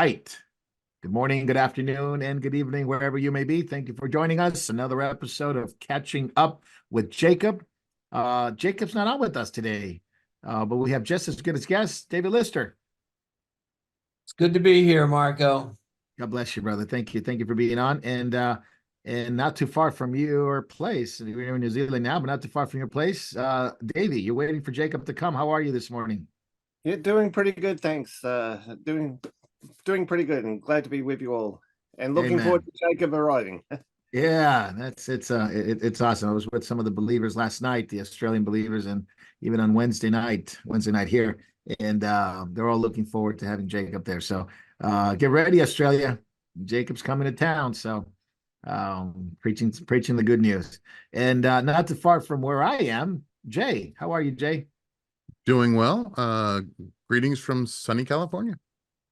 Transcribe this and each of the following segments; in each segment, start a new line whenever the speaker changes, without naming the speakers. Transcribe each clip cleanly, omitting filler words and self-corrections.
right. Good morning, good afternoon, and good evening, wherever you may be. Thank you for joining us. Another episode of Catching Up with Jacob. Jacob's not on with us today, but we have just as good as guest, David Lister.
It's good to be here, Marco.
God bless you, brother. Thank you. Thank you for being on. And not too far from your place. We're in New Zealand now, but not too far from your place. Davey, you're waiting for Jacob to come. How are you this morning?
Yeah, doing pretty good, thanks. Doing pretty good, and glad to be with you all. And looking
Amen.
forward to Jacob arriving.
Yeah, it's awesome. I was with some of the believers last night, the Australian believers, and even on Wednesday night here, and they're all looking forward to having Jacob there. So get ready, Australia. Jacob's coming to town, so preaching the good news. And not too far from where I am, Jay. How are you, Jay?
Doing well. Greetings from sunny California.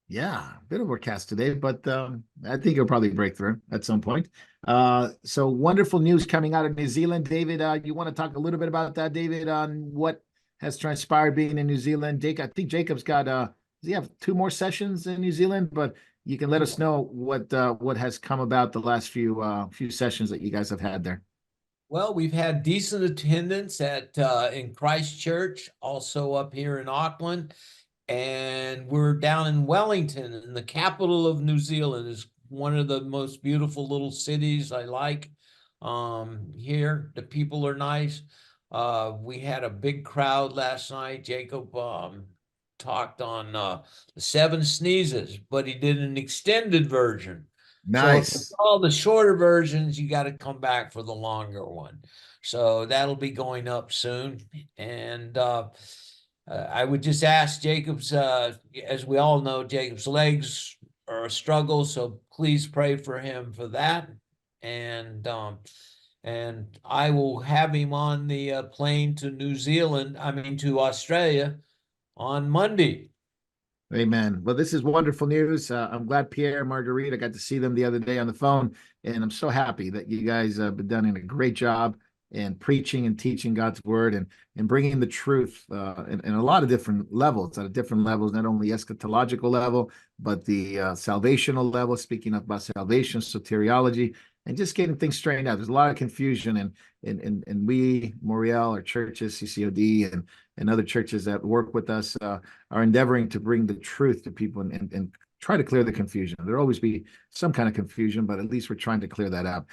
Yeah, a bit overcast today, but I think it'll probably break through at some point. So wonderful news coming out of New Zealand. David, you want to talk a little bit about that, David, on what has transpired being in New Zealand? Jake, I think Jacob's got does he have two more sessions in New Zealand? But you can let us know what has come about the last few sessions that you guys have had there.
Well, we've had decent attendance at in Christchurch, also up here in Auckland, and we're down in Wellington, in the capital of New Zealand. Is one of the most beautiful little cities I like. Here, the people are nice. We had a big crowd last night. Jacob talked on the seven sneezes, but he did an extended version.
Nice.
So if it's all the shorter versions, you got to come back for the longer one. So that'll be going up soon. And I would just ask Jacob's, as we all know, Jacob's legs are a struggle. So please pray for him for that. And I will have him on the plane to to Australia on Monday.
Amen. Well, this is wonderful news. I'm glad Pierre and Marguerite, I got to see them the other day on the phone, and I'm so happy that you guys have been doing a great job in preaching and teaching God's word and bringing the truth in a lot of different levels, not only eschatological level, but the salvational level, speaking about salvation, soteriology, and just getting things straightened out. There's a lot of confusion, and we, Moriel, our churches, CCOD, and other churches that work with us are endeavoring to bring the truth to people and try to clear the confusion. There'll always be some kind of confusion, but at least we're trying to clear that out.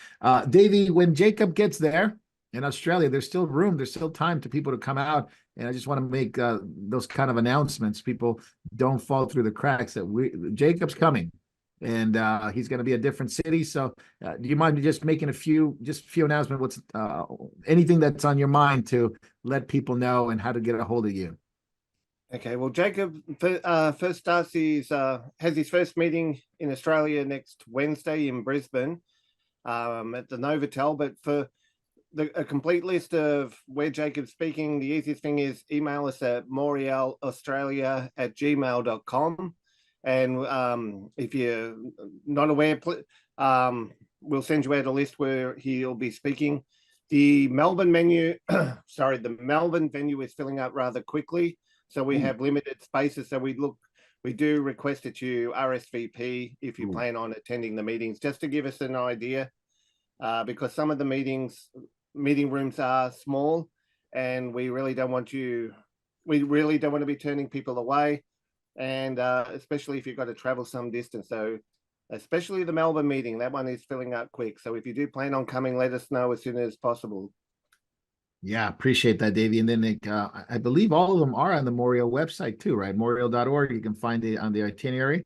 Davey, when Jacob gets there in Australia, there's still room, there's still time to people to come out. And I just want to make those kind of announcements. People don't fall through the cracks that Jacob's coming. And he's going to be a different city. So do you mind just making a few announcements? What's anything that's on your mind to let people know and how to get a hold of you?
Okay, well, Jacob first starts has his first meeting in Australia next Wednesday in Brisbane at the Novotel. But for a complete list of where Jacob's speaking, the easiest thing is email us at morielaustralia@gmail.com. And if you're not aware, we'll send you out a list where he'll be speaking. The Melbourne venue is filling up rather quickly, so we have limited spaces. So we do request that you RSVP if you plan on attending the meetings, just to give us an idea, because some of the meeting rooms are small, and we really don't want to be turning people away. And especially if you've got to travel some distance. So especially the Melbourne meeting, that one is filling up quick. So if you do plan on coming, let us know as soon as possible.
Yeah, appreciate that, Davey. And then I believe all of them are on the Moriel website too, right? Moriel.org. You can find it on the itinerary.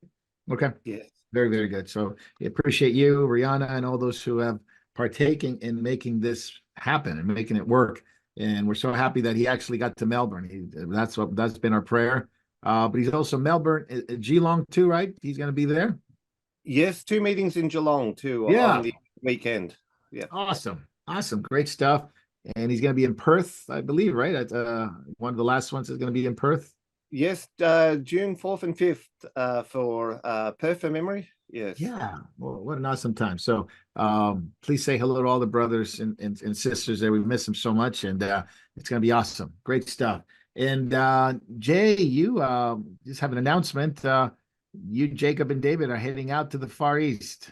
Okay.
Yes.
Very, very good. So I appreciate you, Rihanna, and all those who have partaken in making this happen and making it work. And we're so happy that he actually got to Melbourne. That's been our prayer. But he's also Melbourne, Geelong too, right? He's going to be there.
Yes, 2 meetings in Geelong too on the weekend. Yeah.
Awesome. Great stuff. And he's going to be in Perth, I believe, right? At one of the last ones is going to be in Perth.
Yes, June 4th and 5th for Perth from memory. Yes.
Yeah. Well, what an awesome time. So please say hello to all the brothers and sisters there. We miss them so much, and it's going to be awesome. Great stuff. And Jay, you just have an announcement. you, Jacob, and David are heading out to the Far East.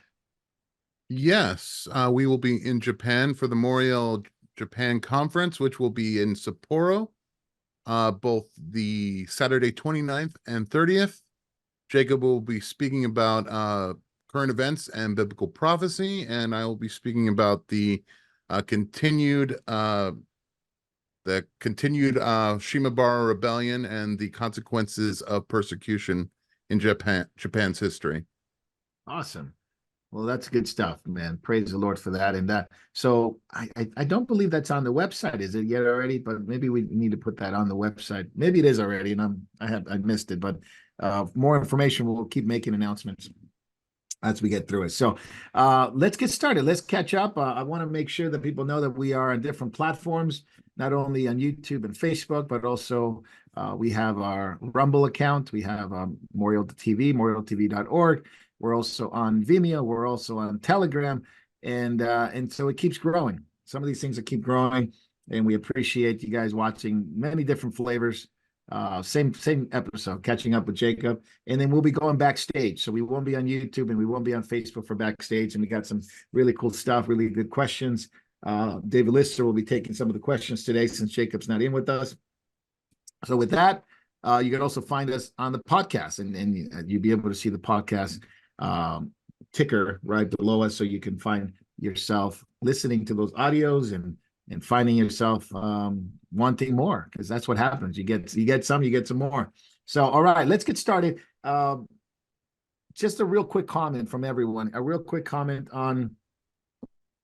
Yes, we will be in Japan for the Moriel Japan Conference, which will be in Sapporo, both the Saturday 29th and 30th. Jacob will be speaking about current events and biblical prophecy, and I will be speaking about the continued Shimabara rebellion and the consequences of persecution in Japan's history.
Awesome. Well, that's good stuff, man. Praise the Lord for that. And so I don't believe that's on the website. Is it yet already? But maybe we need to put that on the website. Maybe it is already, and I missed it. But more information. We'll keep making announcements as we get through it. So let's get started. Let's catch up. I want to make sure that people know that we are on different platforms, not only on YouTube and Facebook, but also we have our Rumble account. We have Memorial TV, memorialtv.org. We're also on Vimeo. We're also on Telegram, and so it keeps growing. Some of these things that keep growing, and we appreciate you guys watching many different flavors. Same episode, catching up with Jacob, and then we'll be going backstage. So we won't be on YouTube and we won't be on Facebook for backstage. And we got some really cool stuff, really good questions. David Lister will be taking some of the questions today since Jacob's not in with us. So with that, you can also find us on the podcast, and you'll be able to see the podcast ticker right below us, so you can find yourself listening to those audios and finding yourself wanting more, because that's what happens. You get some more. So all right, let's get started. Just a real quick comment from everyone, a real quick comment on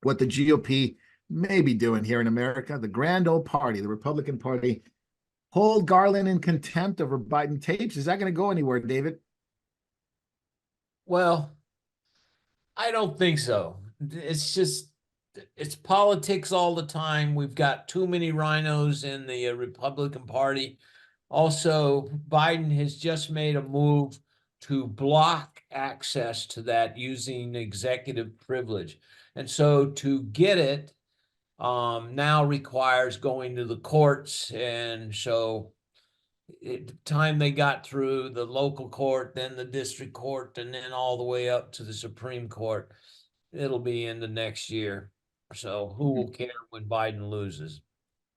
what the GOP may be doing here in America. The grand old party, the Republican Party, hold Garland in contempt over Biden tapes. Is that going to go anywhere, David?
Well, I don't think so. It's politics all the time. We've got too many rhinos in the Republican Party. Also, Biden has just made a move to block access to that using executive privilege. And so to get it now requires going to the courts. And so the time they got through the local court, then the district court, and then all the way up to the Supreme Court, it'll be in the next year. So who will care when Biden loses?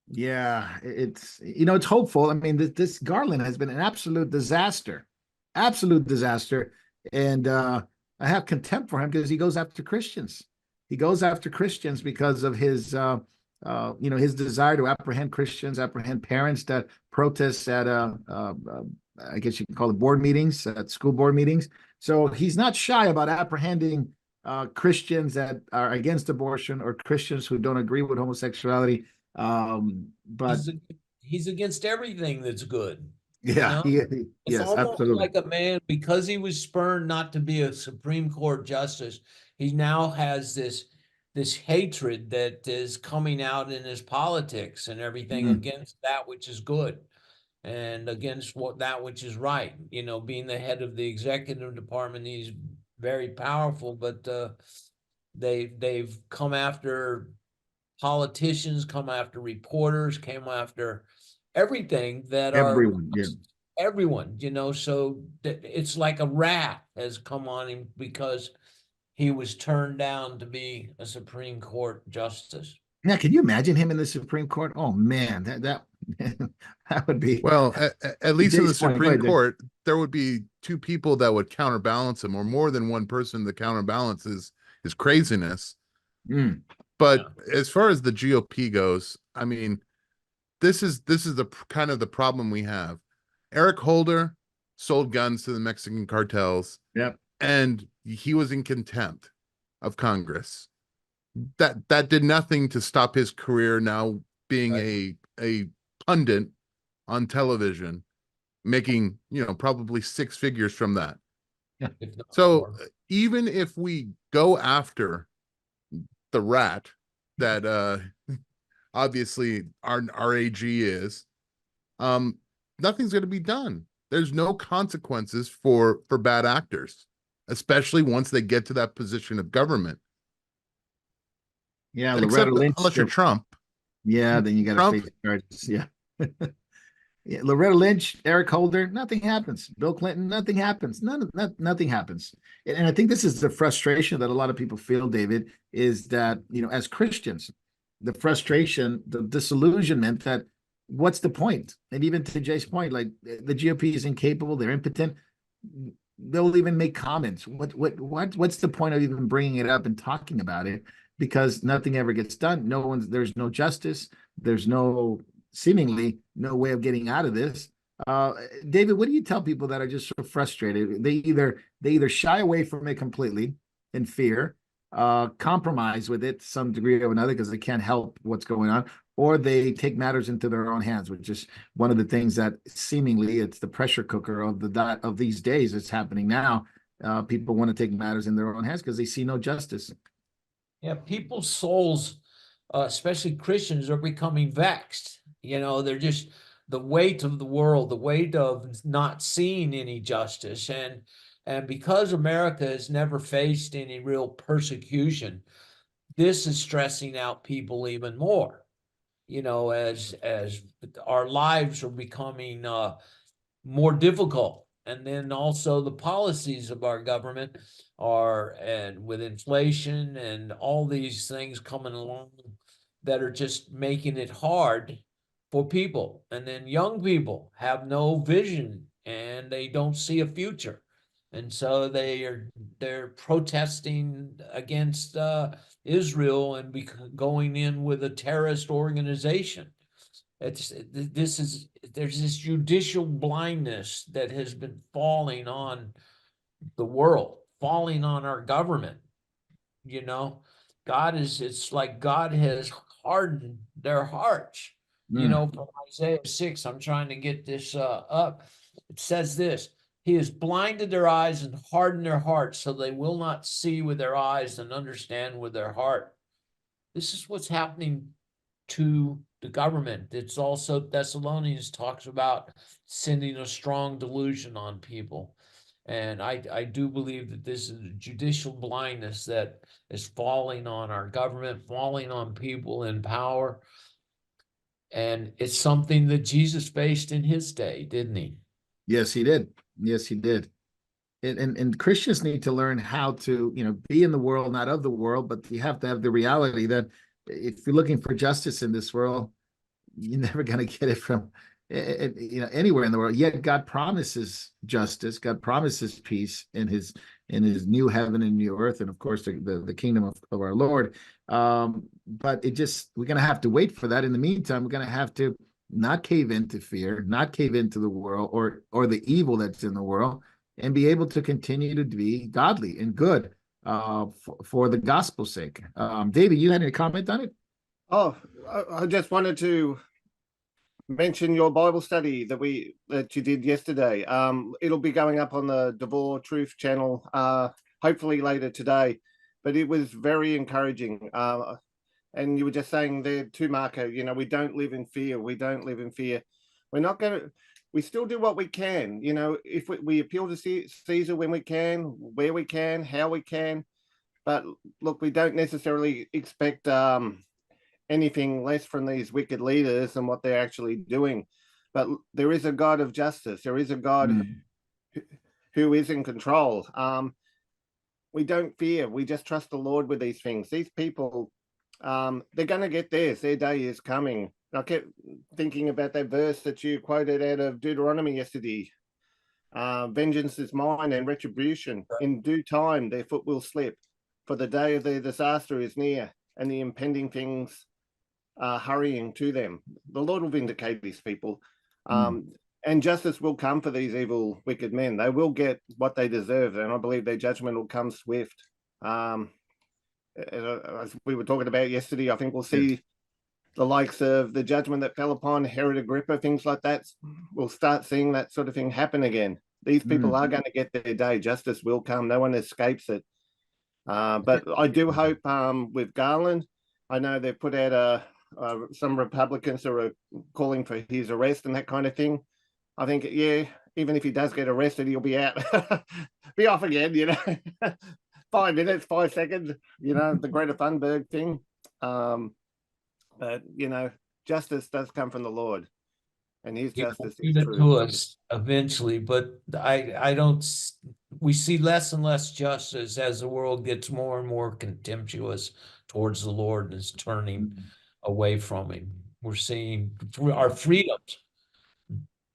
Yeah, it's hopeful. I mean, this Garland has been an absolute disaster, and I have contempt for him because he goes after Christians. He goes after Christians because of his his desire to apprehend Christians, apprehend parents that protest at I guess you can call it board meetings, at school board meetings. So he's not shy about apprehending Christians that are against abortion, or Christians who don't agree with homosexuality. But
he's against everything that's good.
yeah,
It's
yes,
almost
absolutely.
like a man, because he was spurned not to be a Supreme Court justice, he now has this hatred that is coming out in his politics and everything against that which is good and against that which is right. Being the head of the executive department, he's very powerful, but they've come after politicians, come after reporters, came after everything that
Everyone, yeah.
everyone, so it's like a wrath has come on him because he was turned down to be a Supreme Court justice.
Now, can you imagine him in the Supreme Court? Oh man, that that would be,
well, at least in the Supreme
ahead,
Court, there would be two people that would counterbalance him, or more than one person that counterbalances his craziness. But as far as the GOP goes, I mean, this is the kind of the problem we have. Eric Holder sold guns to the Mexican cartels.
Yep.
And he was in contempt of Congress. That did nothing to stop his career now being a pundit on television, making probably six figures from that.
Yeah.
So even if we go after the rat that obviously our AG is, nothing's going to be done. There's no consequences for bad actors, especially once they get to that position of government.
Yeah,
Except
Loretta Lynch,
unless you're Trump.
Yeah, then you got to face charges. Yeah. Yeah, Loretta Lynch, Eric Holder, nothing happens. Bill Clinton, nothing happens. Nothing happens. And I think this is the frustration that a lot of people feel, David, is that, as Christians, the frustration, the disillusionment that what's the point? And even to Jay's point, like the GOP is incapable, they're impotent. They'll even make comments. What's the point of even bringing it up and talking about it? Because nothing ever gets done. There's no justice. There's seemingly no way of getting out of this. David, what do you tell people that are just so frustrated? They either shy away from it completely in fear, compromise with it to some degree or another because they can't help what's going on, or they take matters into their own hands, which is one of the things that seemingly it's the pressure cooker of these days. It's happening now. People want to take matters in their own hands because they see no justice.
Yeah, people's souls, especially Christians, are becoming vexed. They're just the weight of the world, the weight of not seeing any justice. And because America has never faced any real persecution, this is stressing out people even more, as our lives are becoming more difficult. And then also the policies of our government and with inflation and all these things coming along that are just making it hard for people. And then young people have no vision and they don't see a future. And so they're protesting against Israel and going in with a terrorist organization. There's this judicial blindness that has been falling on the world, falling on our government. It's like God has hardened their hearts. From Isaiah 6, I'm trying to get this up. It says this: He has blinded their eyes and hardened their hearts, so they will not see with their eyes and understand with their heart. This is what's happening to the government. It's also Thessalonians talks about sending a strong delusion on people. And I do believe that this is a judicial blindness that is falling on our government, falling on people in power. And it's something that Jesus faced in his day, didn't he?
Yes, he did. Yes, he did. And Christians need to learn how to, be in the world, not of the world, but you have to have the reality that if you're looking for justice in this world, you're never going to get it from anywhere in the world. Yet God promises justice. God promises peace in his new heaven and new earth, and of course the kingdom of our Lord. But we're going to have to wait for that. In the meantime, we're going to have to not cave into fear, not cave into the world or the evil that's in the world, and be able to continue to be godly and good for the gospel's sake. David, you had any comment on it?
Oh, I just wanted to mention your Bible study that you did yesterday. It'll be going up on the Devore Truth channel, hopefully later today. But it was very encouraging. And you were just saying there too, Marco, we don't live in fear. We don't live in fear. We're not going to. We still do what we can. If we appeal to Caesar when we can, where we can, how we can. But look, we don't necessarily expect anything less from these wicked leaders than what they're actually doing. But there is a God of justice. There is a God who is in control. We don't fear. We just trust the Lord with these things. These people, they're going to get theirs. Their day is coming. I kept thinking about that verse that you quoted out of Deuteronomy yesterday. Vengeance is mine and retribution. In due time, their foot will slip, for the day of their disaster is near, and the impending things are hurrying to them. The Lord will vindicate these people, and justice will come for these evil, wicked men. They will get what they deserve, and I believe their judgment will come swift. As we were talking about yesterday, I think we'll see the likes of the judgment that fell upon Herod Agrippa, things like that. We'll start seeing that sort of thing happen again. These people are going to get their day. Justice will come. No one escapes it. But I do hope with Garland, I know they've put out some Republicans are calling for his arrest and that kind of thing. I think, even if he does get arrested, he'll be out, be off again, 5 minutes, 5 seconds, the Greta Thunberg thing. But, justice does come from the Lord. and his
You know,
justice
give
is
it
true.
to us eventually, but I don't, we see less and less justice as the world gets more and more contemptuous towards the Lord and is turning away from him. We're seeing our freedoms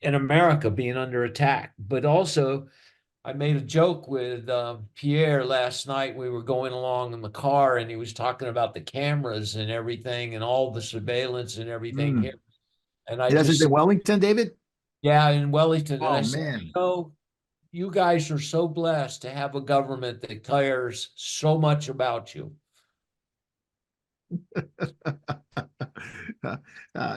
in America being under attack, but also I made a joke with Pierre last night. We were going along in the car and he was talking about the cameras and everything and all the surveillance and everything here. And I
That's
just,
in Wellington, David?
yeah, in Wellington. And
Oh
I said,
man.
you guys are so blessed to have a government that cares so much about you.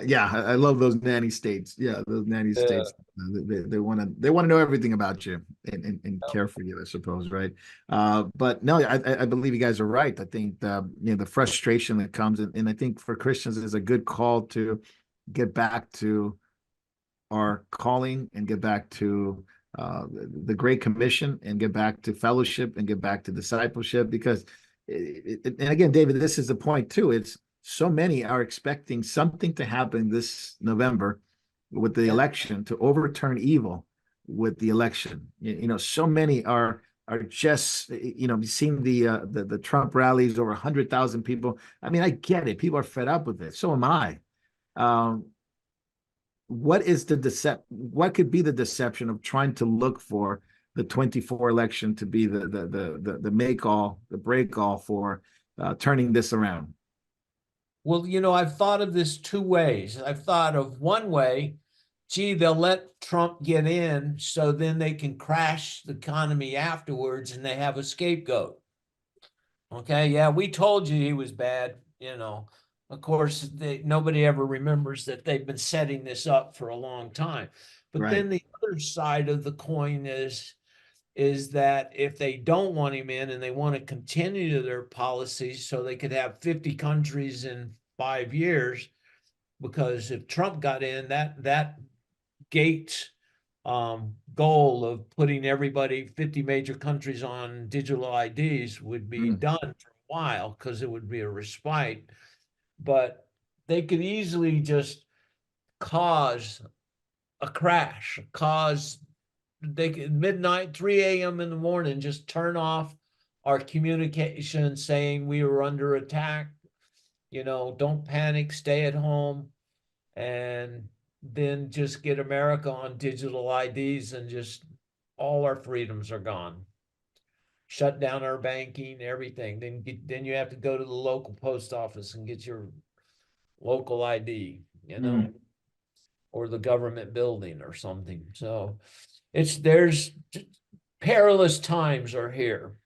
Yeah, I love those nanny states. Yeah, those nanny states. They want to know everything about you and care for you, I suppose, right? But no, I believe you guys are right. I think the frustration that comes, and I think for Christians is a good call to get back to our calling and get back to the Great Commission and get back to fellowship and get back to discipleship because and again, David, this is the point too. It's so many are expecting something to happen this November with the election to overturn evil with the election. So many are just seeing the Trump rallies over 100,000 people. I mean, I get it. People are fed up with it. So am I. What is what could be the deception of trying to look for the 24 election to be the make all, the break all for turning this around?
Well, I've thought of this two ways. I've thought of one way, gee, they'll let Trump get in so then they can crash the economy afterwards and they have a scapegoat. Okay, yeah, we told you he was bad, Of course, nobody ever remembers that they've been setting this up for a long time. But
Right.
then the other side of the coin is that if they don't want him in and they want to continue their policies so they could have 50 countries in 5 years, because if Trump got in, that Gates goal of putting 50 major countries on digital IDs would be done for a while because it would be a respite. But they could easily just cause a crash, they could midnight, 3 a.m. in the morning, just turn off our communication saying we were under attack. Don't panic, stay at home, and then just get America on digital IDs and just all our freedoms are gone. Shut down our banking, everything. Then you have to go to the local post office and get your local ID, or the government building or something. So there's perilous times are here.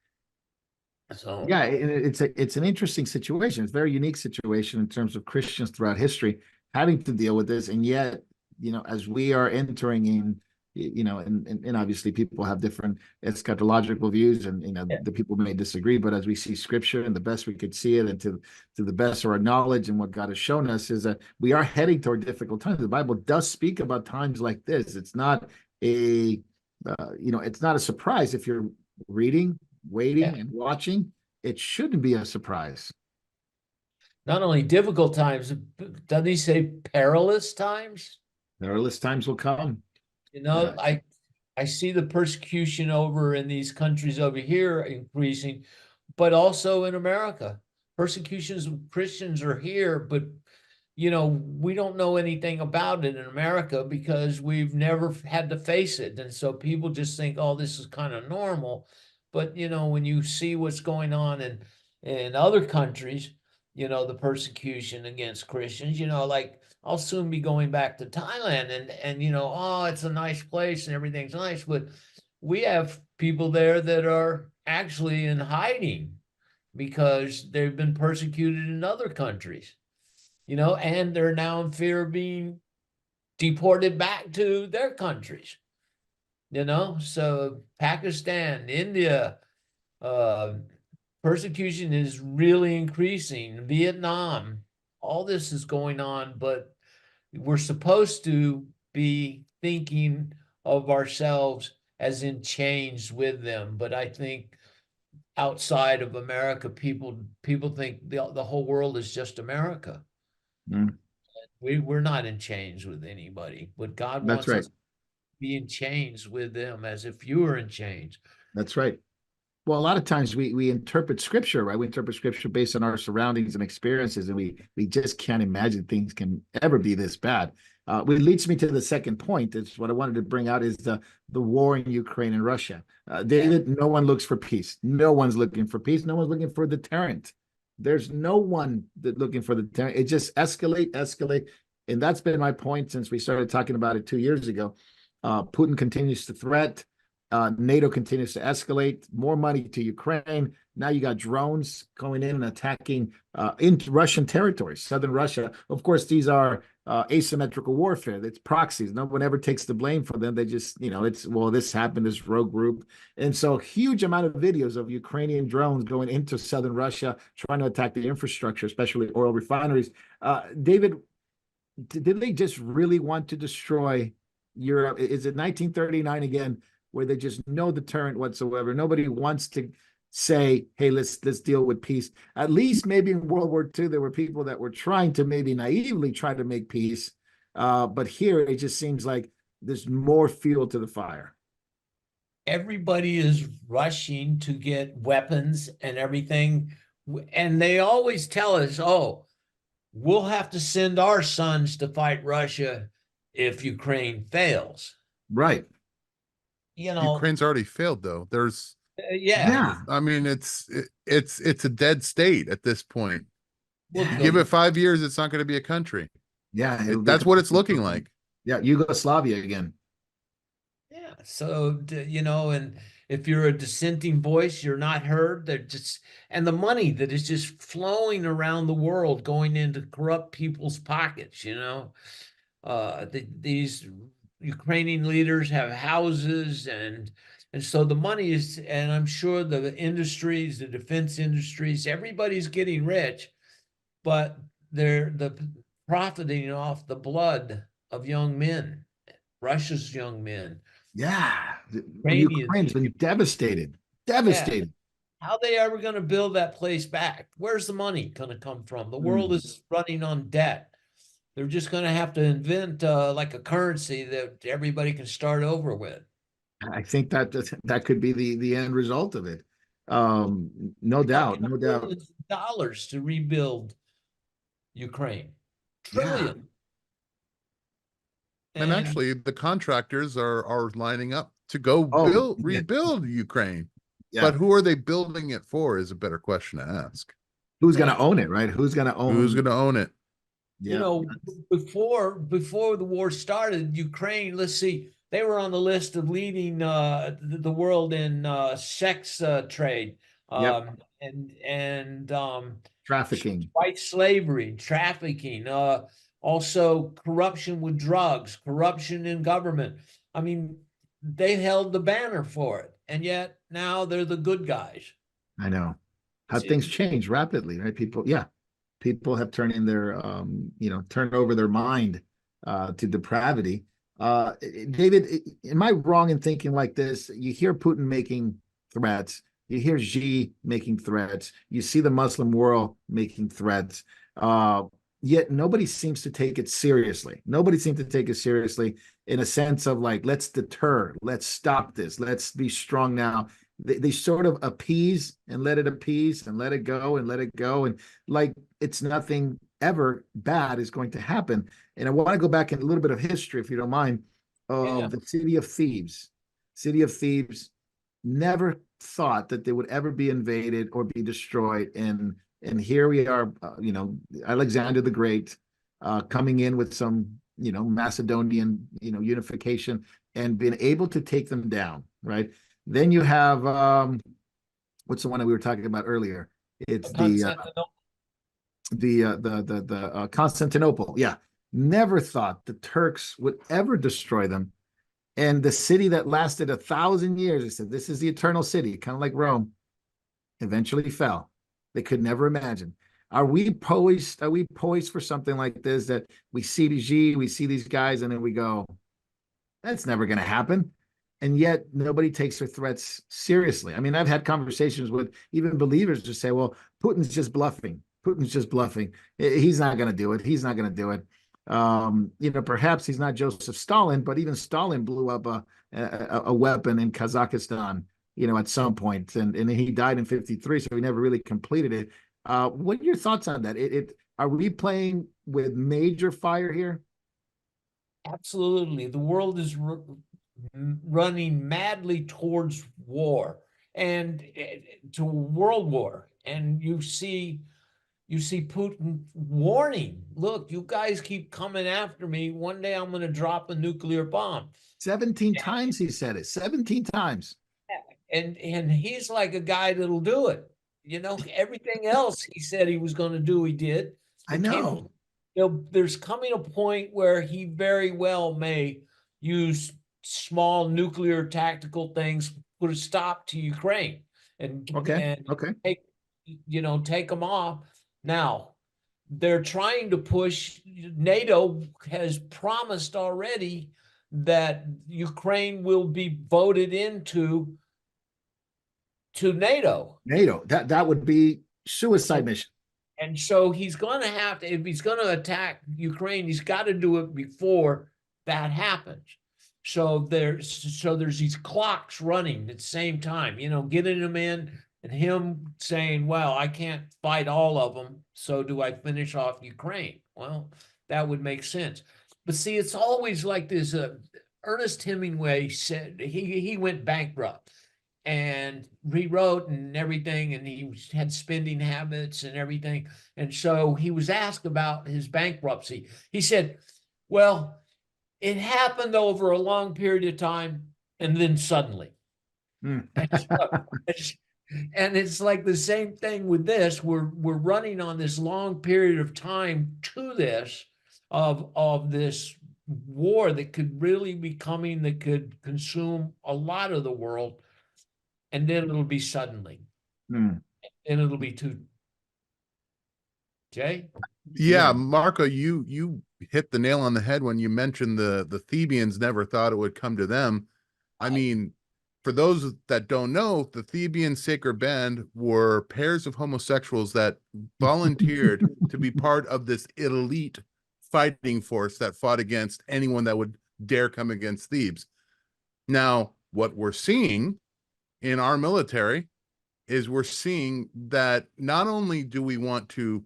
So
yeah, it's an interesting situation. It's a very unique situation in terms of Christians throughout history having to deal with this, and yet, as we are entering in, and obviously people have different eschatological views, and the people may disagree, but as we see Scripture and the best we could see it, and to the best of our knowledge and what God has shown us, is that we are heading toward difficult times. The Bible does speak about times like this. It's not it's not a surprise if you're reading, waiting, and watching. It shouldn't be a surprise.
Not only difficult times, doesn't he say perilous times?
Perilous times will come.
I see the persecution over in these countries over here increasing, but also in America. Persecutions of Christians are here, but we don't know anything about it in America because we've never had to face it. And so people just think, oh, this is kind of normal. But, when you see what's going on in other countries, the persecution against Christians, like I'll soon be going back to Thailand and oh, it's a nice place and everything's nice. But we have people there that are actually in hiding because they've been persecuted in other countries. And they're now in fear of being deported back to their countries. So Pakistan, India, persecution is really increasing. Vietnam, all this is going on, but we're supposed to be thinking of ourselves as in chains with them. But I think outside of America, people think the whole world is just America. We're not in chains with anybody, but God
That's
wants
right.
us to be in chains with them as if you were in chains.
That's right. Well, a lot of times we interpret scripture, right? We interpret scripture based on our surroundings and experiences, and we just can't imagine things can ever be this bad. Which leads me to the second point. Is what I wanted to bring out is the war in Ukraine and Russia. David, no one looks for peace. No one's looking for peace. No one's looking for deterrent. There's no one that looking for the deterrent. It just escalate, and that's been my point since we started talking about it 2 years ago. Putin continues to threat. NATO continues to escalate, more money to Ukraine. Now you got drones going in and attacking into Russian territory, southern Russia. Of course, these are asymmetrical warfare. It's proxies. No one ever takes the blame for them. They just, it's, well, this happened, this rogue group. And so huge amount of videos of Ukrainian drones going into southern Russia, trying to attack the infrastructure, especially oil refineries. David, did they just really want to destroy Europe? Is it 1939 again, where they just no deterrent whatsoever? Nobody wants to say, "Hey, let's deal with peace." At least maybe in World War II, there were people that were trying to maybe naively try to make peace, but here it just seems like there's more fuel to the fire.
Everybody is rushing to get weapons and everything, and they always tell us, "Oh, we'll have to send our sons to fight Russia if Ukraine fails."
Right.
Ukraine's already failed, though. There's
yeah.
I mean, it's a dead state at this point.
Well,
Give it 5 years, it's not going to be a country.
Yeah,
That's what it's looking like.
Yeah, Yugoslavia again.
Yeah. So, and if you're a dissenting voice, you're not heard. They're just, and the money that is just flowing around the world going into corrupt people's pockets, these Ukrainian leaders have houses and so the money is, and I'm sure the industries, the defense industries, everybody's getting rich, but they're profiting off the blood of young men, Russia's young men.
Yeah,
Ukrainians.
Ukraine's been devastated.
Yeah. How they ever going to build that place back? Where's the money going to come from? The world is running on debt. They're just going to have to invent like a currency that everybody can start over with.
I think that could be the end result of it. No doubt, no doubt.
Dollars to rebuild Ukraine. Trillion.
Yeah. And actually, the contractors are lining up to go rebuild Ukraine. Yeah. But who are they building it for is a better question to ask.
Who's going to own it, right? Who's going to own
it?
Yeah. Before the war started, Ukraine, let's see, they were on the list of leading the world in sex trade and
trafficking,
white slavery, trafficking, also corruption with drugs, corruption in government. I mean, they held the banner for it, and yet now they're the good guys.
I know how things change rapidly, right? People have turned in their turned over their mind to depravity. David, am I wrong in thinking like this? You hear Putin making threats, you hear Xi making threats, you see the Muslim world making threats, yet nobody seems to take it seriously. Nobody seems to take it seriously in a sense of like, let's deter, let's stop this, let's be strong now. They sort of appease and let it appease and let it go and let it go. And like, it's nothing ever bad is going to happen. And I want to go back in a little bit of history, if you don't mind, of the city of Thebes. City of Thebes never thought that they would ever be invaded or be destroyed. And here we are, Alexander the Great coming in with some, Macedonian, unification and being able to take them down, right? Then you have what's the one that we were talking about earlier? It's the Constantinople. Yeah, never thought the Turks would ever destroy them, and the city that lasted 1,000 years, they said this is the eternal city, kind of like Rome, eventually fell. They could never imagine. Are we poised for something like this? That we see we see these guys, and then we go, that's never going to happen. And yet nobody takes their threats seriously. I mean, I've had conversations with even believers to say, well, Putin's just bluffing. Putin's just bluffing. He's not going to do it. He's not going to do it. Perhaps he's not Joseph Stalin, but even Stalin blew up a weapon in Kazakhstan, at some point, and he died in 53, so he never really completed it. What are your thoughts on that? Are we playing with major fire here?
Absolutely. The world is running madly towards war and to world war. And you see Putin warning, look, you guys keep coming after me. One day I'm going to drop a nuclear bomb.
17 times he said it, 17 times.
And he's like a guy that'll do it. Everything else he said he was going to do, he did.
I know.
There's coming a point where he very well may use small nuclear tactical things, put a stop to Ukraine and take them off. Now, they're trying to push. NATO has promised already that Ukraine will be voted into NATO.
That would be suicide mission.
And so he's going to have to, if he's going to attack Ukraine, he's got to do it before that happens. So there's these clocks running at the same time, getting them in and him saying, well, I can't fight all of them. So do I finish off Ukraine? Well, that would make sense. But see, it's always like this. Ernest Hemingway said he went bankrupt. And rewrote and everything, and he had spending habits and everything. And so he was asked about his bankruptcy. He said, well, it happened over a long period of time, and then suddenly. And it's like the same thing with this. We're running on this long period of time to this, of this war that could really be coming, that could consume a lot of the world. And then it'll be suddenly. And it'll be too. Jay?
Yeah, Marco, you hit the nail on the head when you mentioned the Thebians never thought it would come to them. I mean, for those that don't know, the Theban Sacred Band were pairs of homosexuals that volunteered to be part of this elite fighting force that fought against anyone that would dare come against Thebes. Now, what we're seeing in our military is we're seeing that not only do we want to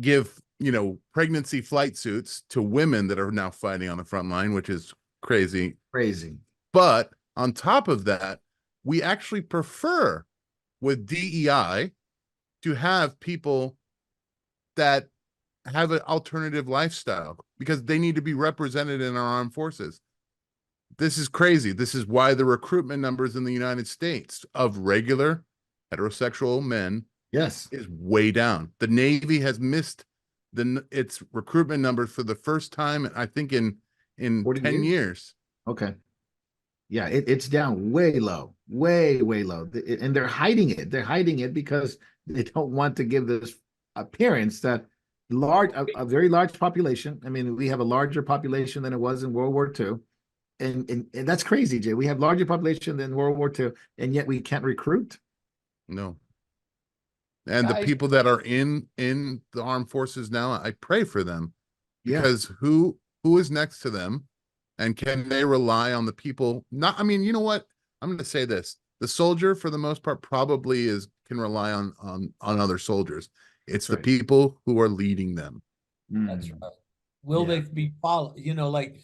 give, pregnancy flight suits to women that are now fighting on the front line, which is crazy. But on top of that, we actually prefer with DEI to have people that have an alternative lifestyle because they need to be represented in our armed forces. This is crazy. This is why the recruitment numbers in the United States of regular heterosexual men is way down. The Navy has missed its recruitment numbers for the first time, I think, in 10 years.
Okay. Yeah, it's down way low, way low. And they're hiding it. They're hiding it because they don't want to give this appearance that a very large population. I mean, we have a larger population than it was in World War II. And that's crazy, Jay. We have larger population than World War II, and yet we can't recruit.
No. And the people that are in the armed forces now, I pray for them because who is next to them, and can they rely on the people? Not, I mean, you know what? I'm going to say this: the soldier, for the most part, probably can rely on other soldiers. It's the people who are leading them.
That's right. Will they be followed? Like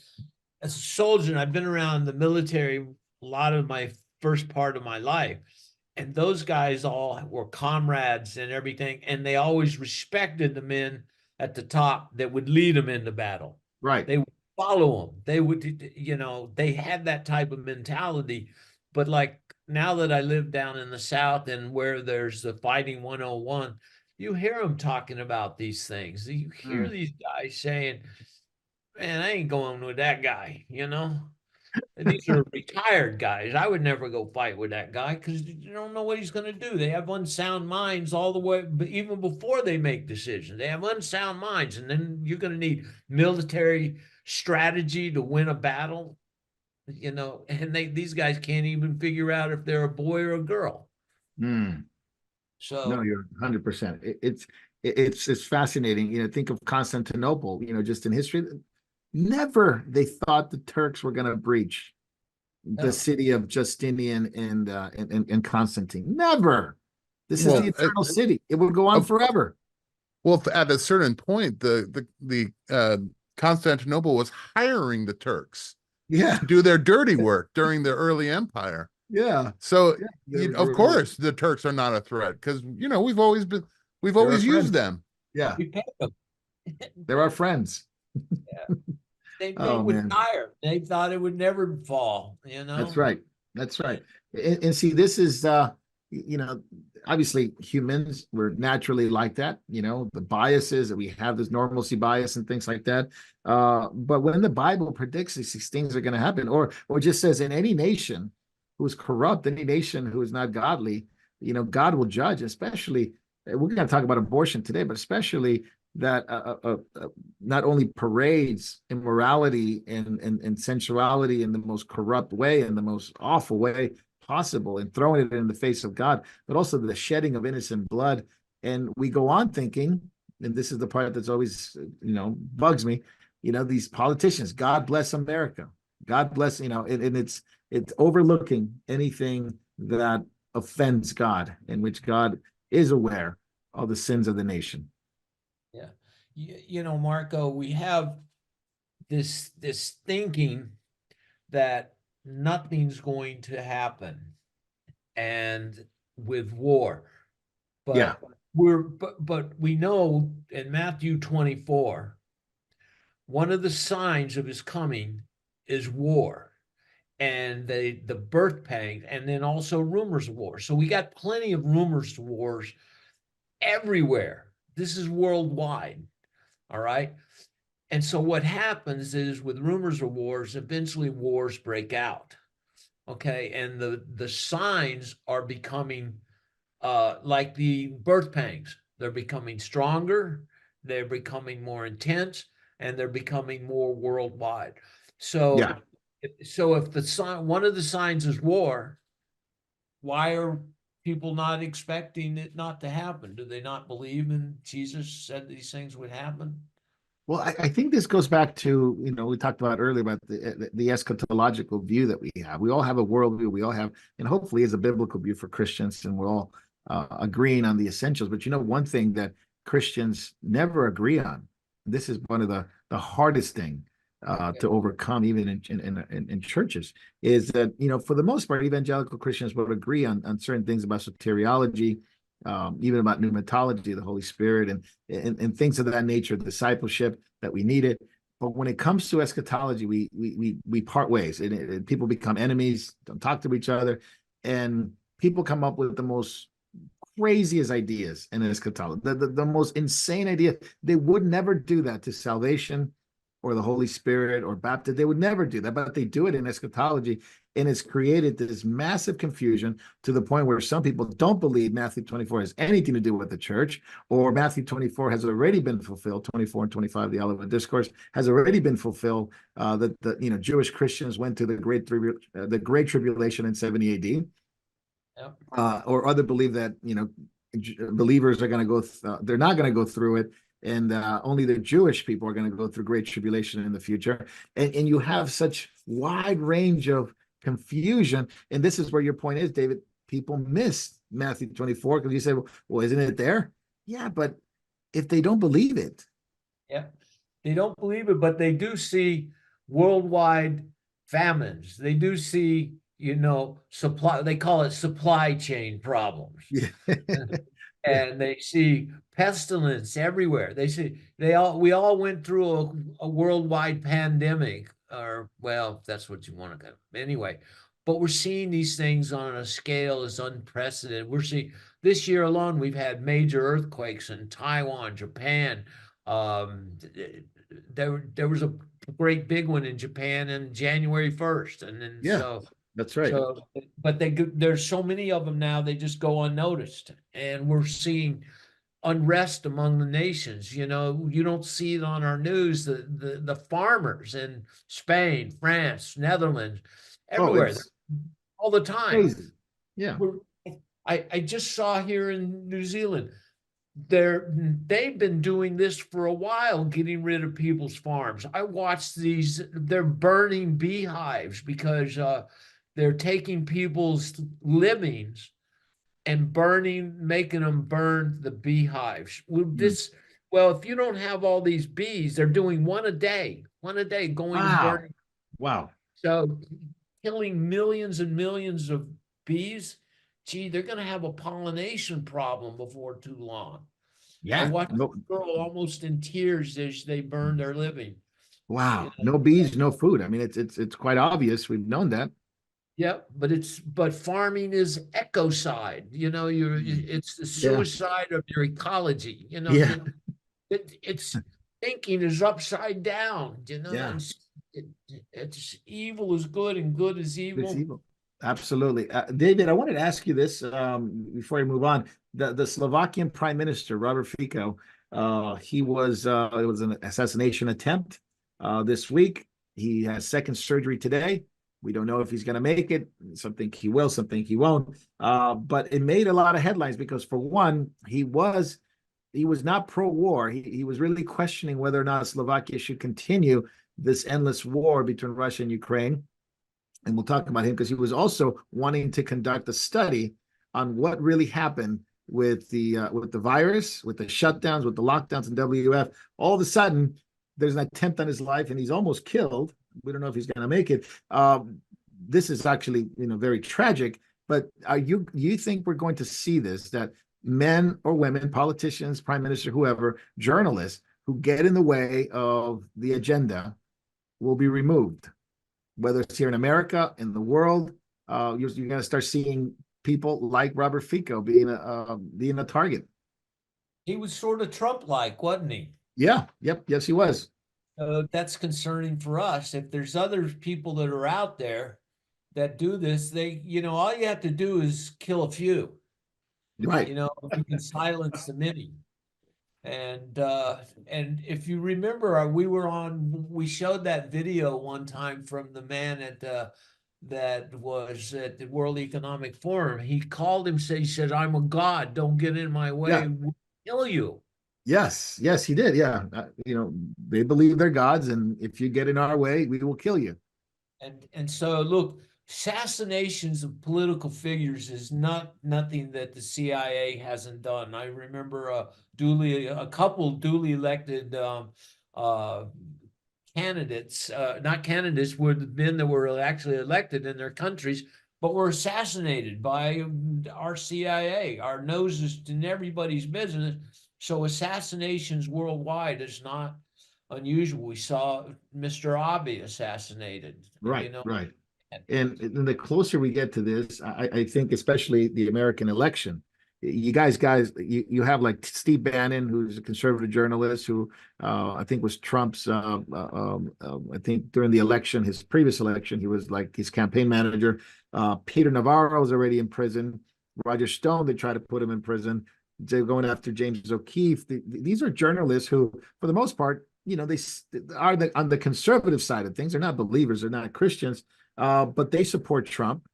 as a soldier, and I've been around the military a lot of my first part of my life. And those guys all were comrades and everything. And they always respected the men at the top that would lead them into battle.
Right.
They would follow them. They would, they had that type of mentality. But like now that I live down in the South and where there's the Fighting 101, you hear them talking about these things. You hear these guys saying, man, I ain't going with that guy, These are retired guys. I would never go fight with that guy because you don't know what he's going to do. They have unsound minds all the way, but even before they make decisions, they have unsound minds. And then you're going to need military strategy to win a battle, and these guys can't even figure out if they're a boy or a girl.
So no, you're 100%. it's fascinating. Think of Constantinople, just in history. Never they thought the Turks were going to breach the
No.
city of Justinian and Constantine. Never. This is
Well,
the eternal city. It would go on
of-
forever.
Well, at a certain point, the Constantinople was hiring the Turks
Yeah,
to do their dirty work during the early empire.
yeah,
So,
yeah.
of course, the Turks are not a threat because we've
They're our
always used
friends.
them.
Yeah,
We pay them.
they're our friends.
They
Oh
would
man,
tire. They thought it would never fall,
that's right. That's right. And see, this is you know, obviously humans were naturally like that. The biases that we have, this normalcy bias and things like that. But when the Bible predicts these things are going to happen, or just says in any nation who is corrupt, any nation who is not godly, God will judge. Especially, we're going to talk about abortion today, but especially that not only parades immorality and sensuality in the most corrupt way, in the most awful way possible, and throwing it in the face of God, but also the shedding of innocent blood. And we go on thinking, and this is the part that's always, bugs me, these politicians, God bless America. God bless, and it's overlooking anything that offends God, in which God is aware of the sins of the nation.
Yeah. Marco, we have this thinking that nothing's going to happen and with war. But
Yeah.
but we know in Matthew 24, one of the signs of his coming is war and the birth pangs, and then also rumors of war. So we got plenty of rumors of wars everywhere. This is worldwide. All right. And so what happens is with rumors of wars, eventually wars break out. Okay. And the signs are becoming like the birth pangs. They're becoming stronger, they're becoming more intense, and they're becoming more worldwide. So
Yeah.
if the sign, one of the signs is war, why are people not expecting it not to happen? Do they not believe in Jesus said these things would happen?
Well, I think this goes back to, we talked about earlier about the eschatological view that we have. We all have a worldview. We all have, and hopefully is a biblical view for Christians, and we're all agreeing on the essentials. But one thing that Christians never agree on, this is one of the hardest thing to overcome, even in churches, is that, for the most part, evangelical Christians would agree on certain things about soteriology, even about pneumatology, the Holy Spirit, and things of that nature, discipleship, that we need it. But when it comes to eschatology, we part ways, and people become enemies, don't talk to each other, and people come up with the most craziest ideas in eschatology, the most insane idea. They would never do that to salvation or the Holy Spirit or baptism. They would never do that, but they do it in eschatology. And it's created this massive confusion to the point where some people don't believe Matthew 24 has anything to do with the church, or Matthew 24 has already been fulfilled. 24 and 25, the Olivet Discourse, has already been fulfilled. That the Jewish Christians went to the Great Tribulation in 70 AD. Yep. Or other believe that believers are going to go. They're not going to go through it, and only the Jewish people are going to go through great tribulation in the future. And you have such wide range of confusion. And this is where your point is, David. People miss Matthew 24 because you say, well, isn't it there? Yeah, but if they don't believe it.
Yeah, they don't believe it, but they do see worldwide famines. They do see, supply, they call it supply chain problems.
Yeah.
And they see pestilence everywhere. We all went through a worldwide pandemic, or well, if that's what you want to call it. Anyway, but we're seeing these things on a scale that's unprecedented. We're seeing this year alone, we've had major earthquakes in Taiwan, Japan. There was a great big one in Japan on January 1st, and then
that's right.
So, but there's so many of them now, they just go unnoticed, and we're seeing unrest among the nations. You don't see it on our news. The farmers in Spain, France, Netherlands, everywhere, all the time.
Crazy. Yeah.
I just saw here in New Zealand, they've been doing this for a while, getting rid of people's farms. I watched these, they're burning beehives because they're taking people's livings and making them burn the beehives. Well, if you don't have all these bees, they're doing one a day going and
Wow.
burning.
Wow.
So killing millions and millions of bees, gee, they're going to have a pollination problem before too long. I
Yeah.
watched
No,
a girl almost in tears as they burned their living.
wow.
You know?
No bees, no food. I mean, it's quite obvious. We've known that.
Yep, but farming is ecocide. It's the
Yeah.
suicide of your ecology.
Yeah.
It's thinking is upside down.
Yeah.
It's evil is good and good is
It's
evil.
evil. Absolutely. David, I wanted to ask you this before we move on. The Slovakian Prime Minister, Robert Fico, it was an assassination attempt this week. He has second surgery today. We don't know if he's going to make it. Some think he will, some think he won't. But it made a lot of headlines because, for one, he was not pro-war. He was really questioning whether or not Slovakia should continue this endless war between Russia and Ukraine. And we'll talk about him because he was also wanting to conduct a study on what really happened with the virus, with the shutdowns, with the lockdowns in WF. All of a sudden, there's an attempt on his life, and he's almost killed. We don't know if he's going to make it. This is actually, very tragic. But you think we're going to see this, that men or women, politicians, prime minister, whoever, journalists who get in the way of the agenda will be removed? Whether it's here in America, in the world, you're going to start seeing people like Robert Fico being a target.
He was sort of Trump-like, wasn't he?
Yeah. Yep. Yes, he was.
That's concerning for us. If there's other people that are out there that do this, all you have to do is kill a few.
Right.
You can silence the many. And if you remember, we showed that video one time from the man that was at the World Economic Forum. He called him, he said, "I'm a god. Don't get in my way.
Yeah.
We'll kill you."
Yes. Yes, he did. Yeah. They believe they're gods, and if you get in our way, we will kill you.
And so look, assassinations of political figures is nothing that the CIA hasn't done. I remember a couple duly elected candidates, not candidates, were the men that were actually elected in their countries, but were assassinated by our CIA. Our nose is in everybody's business. So assassinations worldwide is not unusual. We saw Mr. Abe assassinated.
Right. Right. And the closer we get to this, I think, especially the American election, you guys, you have like Steve Bannon, who's a conservative journalist who I think was Trump's. I think during the election, his previous election, he was like his campaign manager. Peter Navarro is already in prison. Roger Stone, they try to put him in prison. They're going after James O'Keefe. These are journalists who, for the most part, they are on the conservative side of things. They're not believers. They're not Christians. But they support Trump.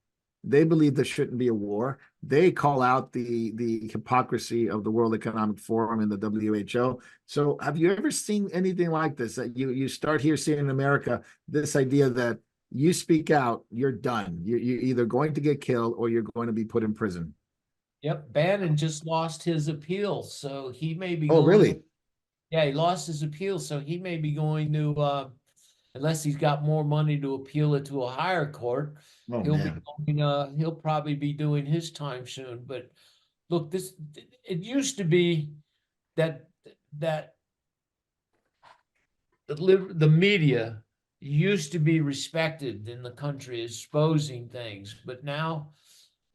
They believe there shouldn't be a war. They call out the hypocrisy of the World Economic Forum and the WHO. So have you ever seen anything like this, that you start here seeing in America, this idea that you speak out, you're done. You're either going to get killed or you're going to be put in prison?
Yep, Bannon just lost his appeal, so he may be
Oh,
going.
really?
Yeah, he lost his appeal, so he may be going to unless he's got more money to appeal it to a higher court.
Oh,
He'll
man.
be going, he'll probably be doing his time soon. But look, it used to be that the media used to be respected in the country as exposing things, but now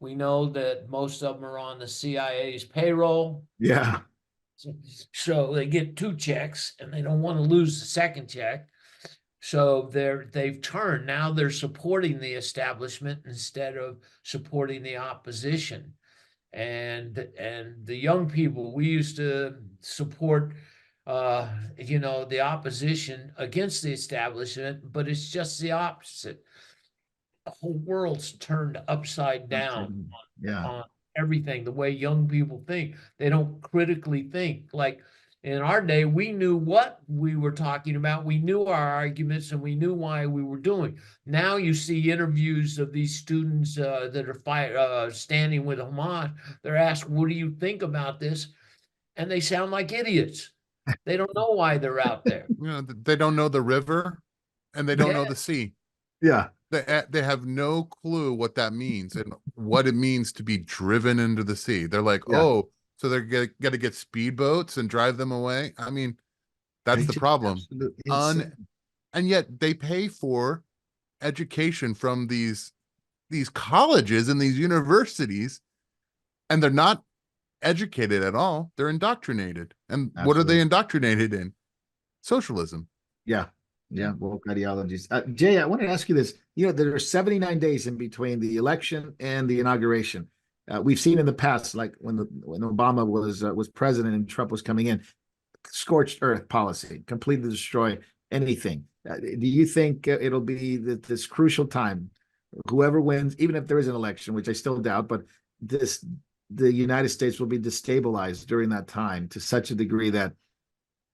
we know that most of them are on the CIA's payroll.
Yeah.
So they get two checks and they don't want to lose the second check. So they've turned. Now they're supporting the establishment instead of supporting the opposition. And the young people, we used to support the opposition against the establishment, but it's just the opposite. The whole world's turned upside down
Yeah.
everything, the way young people think. They don't critically think. Like in our day, we knew what we were talking about. We knew our arguments and we knew why we were doing. Now you see interviews of these students that are standing with Hamas. They're asked, what do you think about this? And they sound like idiots. They don't know why they're out there.
You know, they don't know the river and they don't know
Yeah.
the sea.
Yeah.
They have no clue what that means and what it means to be driven into the sea. They're like,
Yeah.
oh, so they're gonna get speedboats and drive them away. I mean, that's
It's
the
just
problem.
absolutely insane.
And yet they pay for education from these colleges and these universities, and they're not educated at all. They're indoctrinated. And what are they
Absolutely.
indoctrinated in? Socialism.
Yeah. Yeah. Woke ideologies. Jay, I want to ask you this. You know, there are 79 days in between the election and the inauguration. We've seen in the past, like when Obama was president and Trump was coming in, scorched earth policy, completely destroy anything. Do you think it'll be this crucial time? Whoever wins, even if there is an election, which I still doubt, but the United States will be destabilized during that time to such a degree that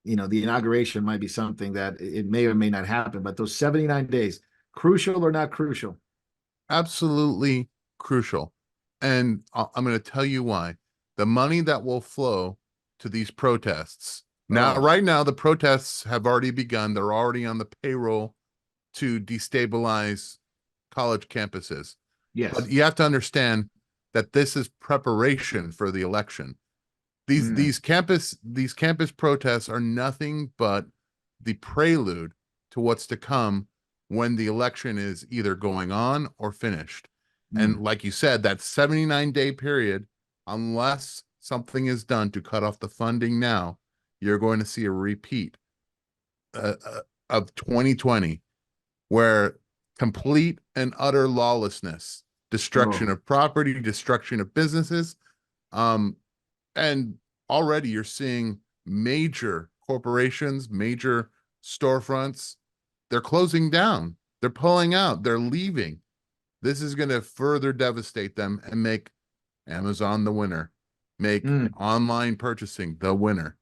the inauguration might be something that it may or may not happen. But those 79 days, crucial or not crucial?
Absolutely crucial. And I'm going to tell you why. The money that will flow to these protests. Now, right now, the protests have already begun. They're already on the payroll to destabilize college campuses.
Yes.
But you have to understand that this is preparation for the election. These campus protests are nothing but the prelude to what's to come when the election is either going on or finished. And like you said, that 79-day period, unless something is done to cut off the funding now, you're going to see a repeat of 2020, where complete and utter lawlessness, destruction of property, destruction of businesses, and already you're seeing major corporations, major storefronts, they're closing down, they're pulling out, they're leaving. This is going to further devastate them and make Amazon the winner, make online purchasing the winner.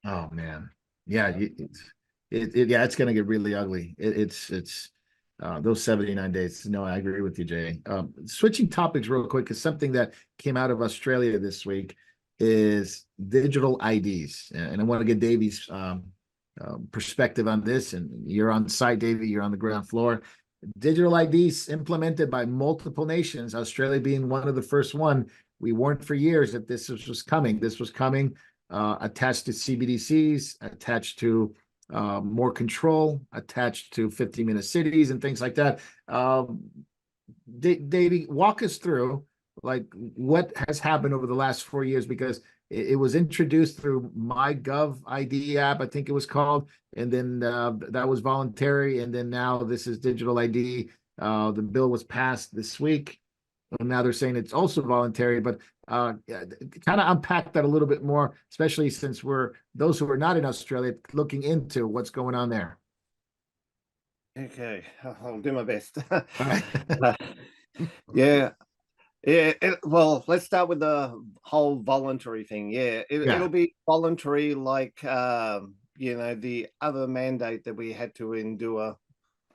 Oh man, yeah, it's going to get really ugly. It's those 79 days. No, I agree with you, Jay. Switching topics real quick, because something that came out of Australia this week is digital IDs, and I want to get Davy's perspective on this. And you're on site, Davy. You're on the ground floor. Digital IDs implemented by multiple nations, Australia being one of the first one. We warned for years that this was coming. This was coming, attached to CBDCs, attached to more control, attached to 15-minute cities and things like that. Davey, walk us through like what has happened over the last 4 years, because it was introduced through MyGov ID app, I think it was called, and then that was voluntary, and then now this is digital ID. The bill was passed this week, and now they're saying it's also voluntary. But kind of unpack that a little bit more, especially since we're those who are not in Australia looking into what's going on there.
Okay, I'll do my best.
All right.
Yeah. Yeah, well, let's start with the whole voluntary thing. Yeah, it'll be voluntary, like the other mandate that we had to endure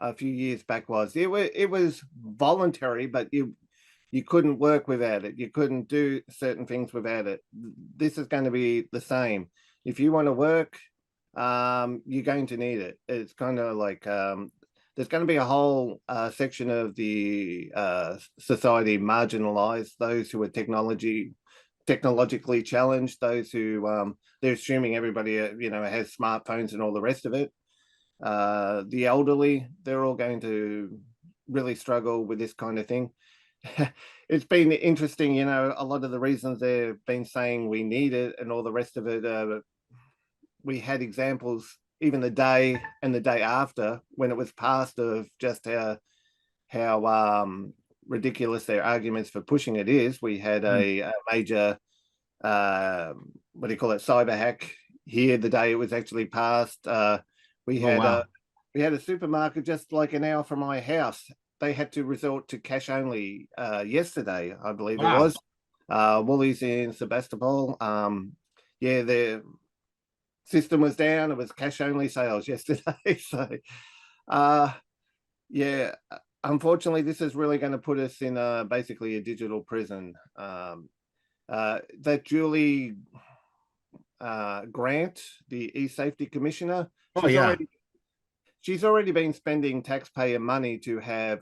a few years back was. It was voluntary, but you couldn't work without it. You couldn't do certain things without it. This is going to be the same. If you want to work, you're going to need it. It's kind of like there's going to be a whole section of the society marginalized, those who are technologically challenged, those who they're assuming everybody has smartphones and all the rest of it. The elderly, they're all going to really struggle with this kind of thing. It's been interesting, a lot of the reasons they've been saying we need it and all the rest of it. We had examples even the day and the day after when it was passed of just how ridiculous their arguments for pushing it is. We had a major cyber hack here the day it was actually passed. We had a supermarket just like an hour from my house. They had to resort to cash only yesterday, I believe it was. Woolies in Sebastopol. Yeah, their system was down. It was cash only sales yesterday. So, yeah, unfortunately, this is really going to put us in basically a digital prison. That Julie Grant, the e-safety commissioner,
Oh, yeah.
she's already been spending taxpayer money to have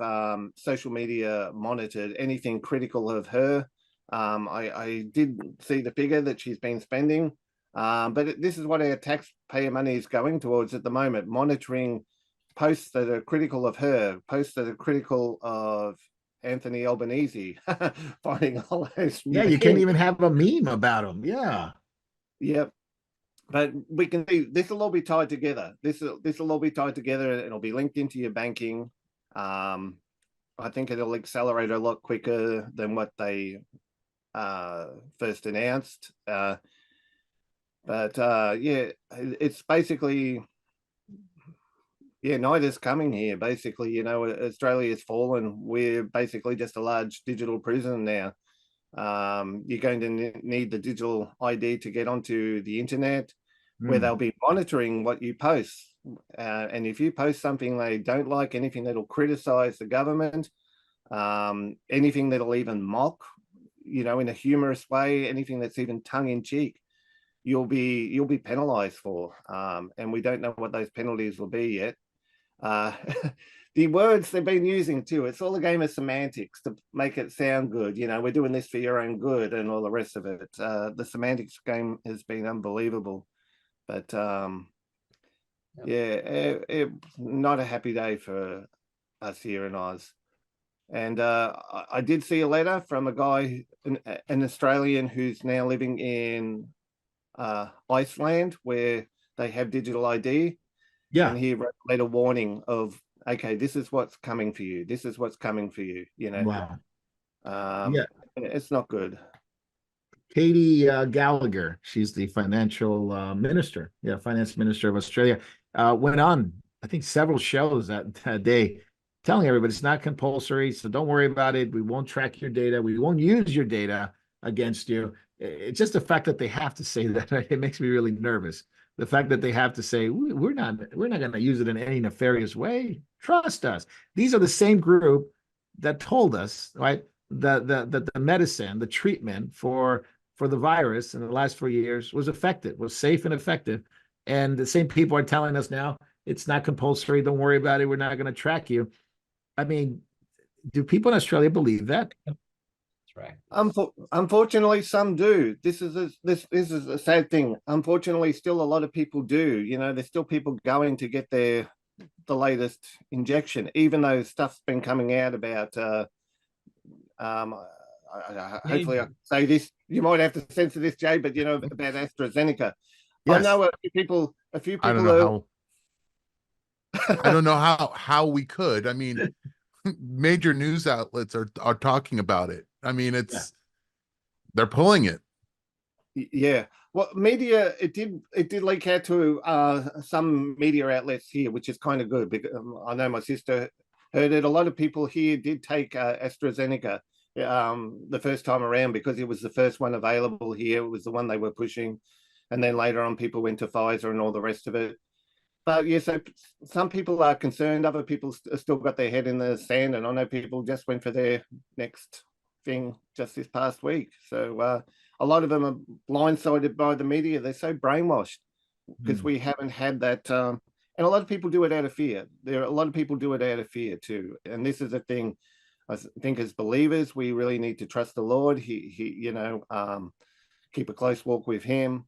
social media monitored, anything critical of her. I did see the figure that she's been spending, but this is what our taxpayer money is going towards at the moment, monitoring posts that are critical of her, posts that are critical of Anthony Albanese, finding all those
Yeah, you can't
memes.
even have a meme about him. Yeah.
Yep. But we can see this will all be tied together. This will all be tied together. It'll be linked into your banking. I think it'll accelerate a lot quicker than what they first announced. But yeah, it's basically, yeah, night is coming here. Basically, you know, Australia has fallen. We're basically just a large digital prison now. You're going to need the digital ID to get onto the internet, where they'll be monitoring what you post. And if you post something they don't like, anything that'll criticize the government, anything that'll even mock, you know, in a humorous way, anything that's even tongue in cheek, you'll be penalized for. And we don't know what those penalties will be yet. The words they've been using too, it's all a game of semantics to make it sound good. You know, we're doing this for your own good and all the rest of it. The semantics game has been unbelievable. But yeah, not a happy day for us here in Oz. And I did see a letter from a guy, an Australian who's now living in Iceland, where they have digital ID.
Yeah.
And he wrote a letter warning of, okay, this is what's coming for you. This is what's coming for you. You know,
Wow.
yeah, it's not good.
Katie Gallagher, she's the financial minister, finance minister of Australia, went on, I think, several shows that day telling everybody it's not compulsory, so don't worry about it. We won't track your data. We won't use your data against you. It's just the fact that they have to say that, right? It makes me really nervous. The fact that they have to say we're not going to use it in any nefarious way. Trust us. These are the same group that told us, right, that the medicine, the treatment for the virus in the last 4 years was effective, was safe and effective. And the same people are telling us now it's not compulsory. Don't worry about it. We're not going to track you. I mean, do people in Australia believe that?
That's right.
Unfortunately, some do. This is a sad thing. Unfortunately, still a lot of people do. You know, there's still people going to get the latest injection, even though stuff's been coming out about. Hopefully, I say this. You might have to censor this, Jay, but you know about AstraZeneca.
Yes.
I know a few people.
I don't know I don't know how we could. I mean, major news outlets are talking about it. I mean, they're pulling it.
Yeah. Well, media, it did leak out to some media outlets here, which is kind of good because I know my sister heard it. A lot of people here did take AstraZeneca the first time around because it was the first one available here. It was the one they were pushing. And then later on, people went to Pfizer and all the rest of it. But yeah, so some people are concerned. Other people still got their head in the sand. And I know people just went for their next thing just this past week. So a lot of them are blindsided by the media. They're so brainwashed because we haven't had that. And a lot of people do it out of fear. There are a lot of people do it out of fear too. And this is a thing. I think as believers, we really need to trust the Lord. He you know, keep a close walk with Him.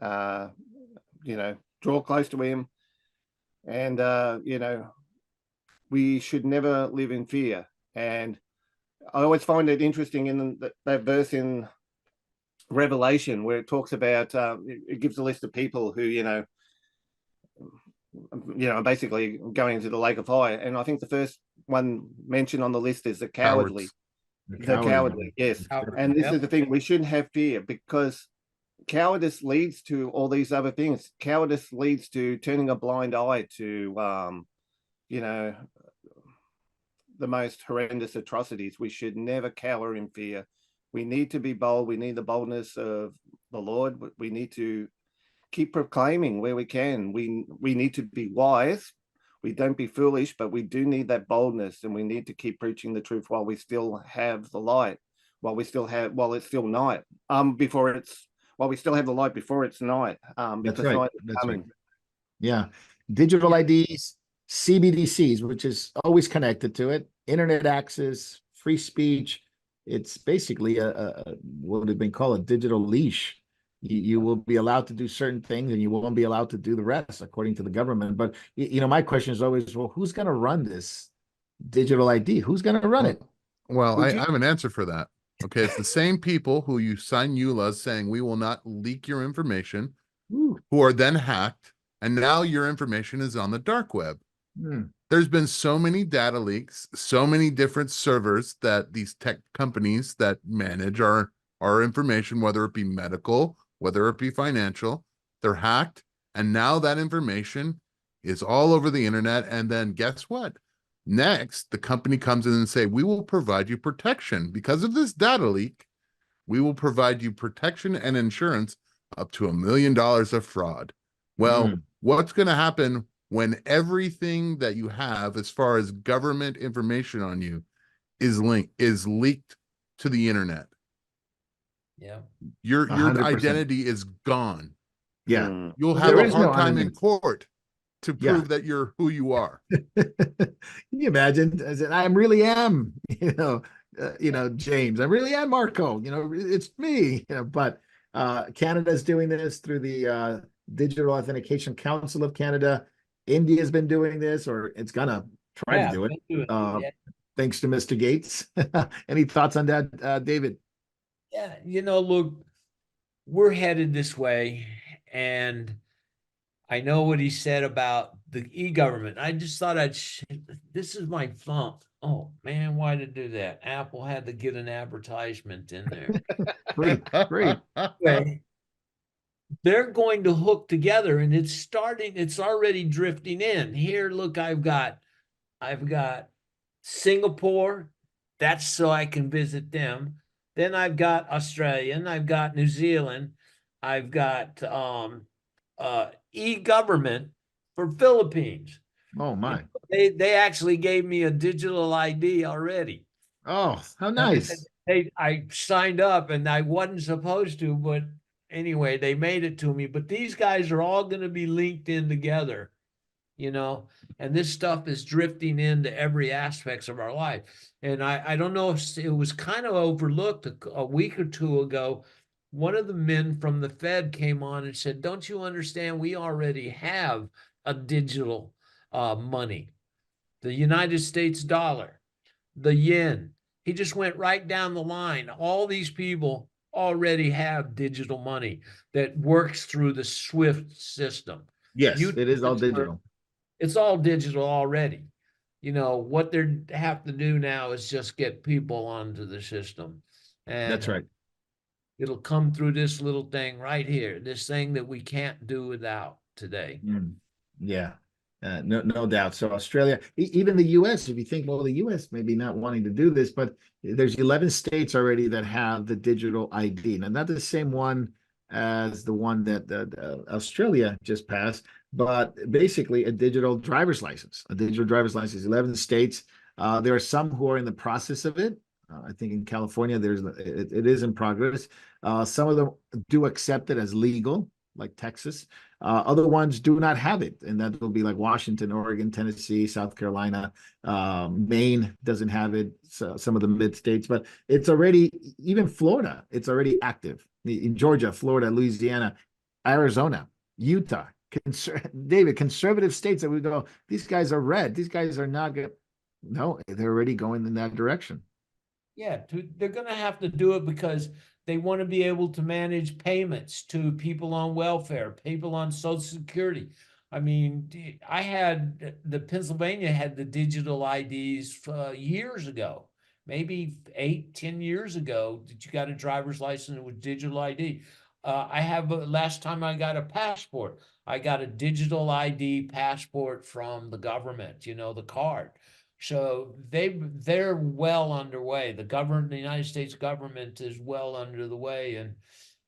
You know, draw close to Him, and you know, we should never live in fear. And I always find it interesting in that verse in Revelation where it talks about it gives a list of people who you know basically going into the lake of fire, and I think the first one mentioned on the list is the cowardly. The cowardly, yes. And this is the thing, we shouldn't have fear because cowardice leads to all these other things. Cowardice leads to turning a blind eye to you know, the most horrendous atrocities. We should never cower in fear. We need to be bold. We need the boldness of the Lord. We need to keep proclaiming where we can. We need to be wise. We don't be foolish, but we do need that boldness, and we need to keep preaching the truth while we still have the light, while it's still night. While we still have the light before it's night.
That's
Because
right.
night is
That's right.
coming.
Yeah. Digital IDs, CBDCs, which is always connected to it, internet access, free speech. It's basically what have been called a digital leash. You will be allowed to do certain things and you won't be allowed to do the rest according to the government. But my question is always, well, who's going to run this digital ID? Who's going to run it?
Well, I
you-
have an answer for that. Okay, it's the same people who you sign EULAs saying we will not leak your information,
Ooh.
who are then hacked, and now your information is on the dark web.
Hmm.
There's been so many data leaks, so many different servers that these tech companies that manage our information, whether it be medical, whether it be financial, they're hacked, and now that information is all over the internet. And then guess what? Next, the company comes in and say, we will provide you protection because of this data leak. We will provide you protection and insurance up to $1 million of fraud. Well, what's going to happen when everything that you have as far as government information on you is leaked to the internet?
Yeah.
Your
100%.
identity is gone.
Yeah.
Mm.
You'll
Well,
have
there
a
is
hard
no
time in
anonymity.
court to
Yeah.
prove that you're who you are.
Can you imagine? I said, I really am, James. I really am Marco. It's me. But Canada's doing this through the Digital Authentication Council of Canada. India's been doing this, or it's gonna try to do it.
Yeah.
Thanks to Mr. Gates. Any thoughts on that, David?
Yeah, look, we're headed this way, and I know what he said about the e-government. I just thought this is my thumb. Oh man, why did do that? Apple had to get an advertisement in there.
Free.
Anyway, they're going to hook together, and it's already drifting in. Here, look, I've got Singapore. That's so I can visit them. Then I've got Australia, and I've got New Zealand. I've got e-government for Philippines.
Oh my.
They actually gave me a digital ID already.
Oh, how nice.
I signed up and I wasn't supposed to, but anyway, they made it to me. But these guys are all going to be linked in together, and this stuff is drifting into every aspects of our life. And I don't know if it was kind of overlooked a week or two ago. One of the men from the Fed came on and said, don't you understand? We already have a digital money, the United States dollar, the yen. He just went right down the line. All these people already have digital money that works through the SWIFT system.
Yes, it is all digital.
It's all digital already. What they have to do now is just get people onto the system. And
That's right.
it'll come through this little thing right here, this thing that we can't do without today.
Yeah, no doubt. So Australia, even the U.S., if you think, well, the U.S. maybe not wanting to do this, but there's 11 states already that have the digital ID. Now, not the same one as the one that Australia just passed, but basically a digital driver's license, 11 states. There are some who are in the process of it. I think in California, it is in progress. Some of them do accept it as legal, like Texas. Other ones do not have it, and that will be like Washington, Oregon, Tennessee, South Carolina. Maine doesn't have it, so some of the mid states, but it's already, even Florida, it's already active. In Georgia, Florida, Louisiana, Arizona, Utah, David, conservative states that we go, these guys are red. These guys are not good. No, they're already going in that direction.
Yeah, they're going to have to do it because they want to be able to manage payments to people on welfare, people on Social Security. I mean, Pennsylvania had the digital IDs years ago, maybe 8-10 years ago, that you got a driver's license with digital ID. Last time I got a passport, I got a digital ID passport from the government, the card. So they're well underway. The government, the United States government is well under the way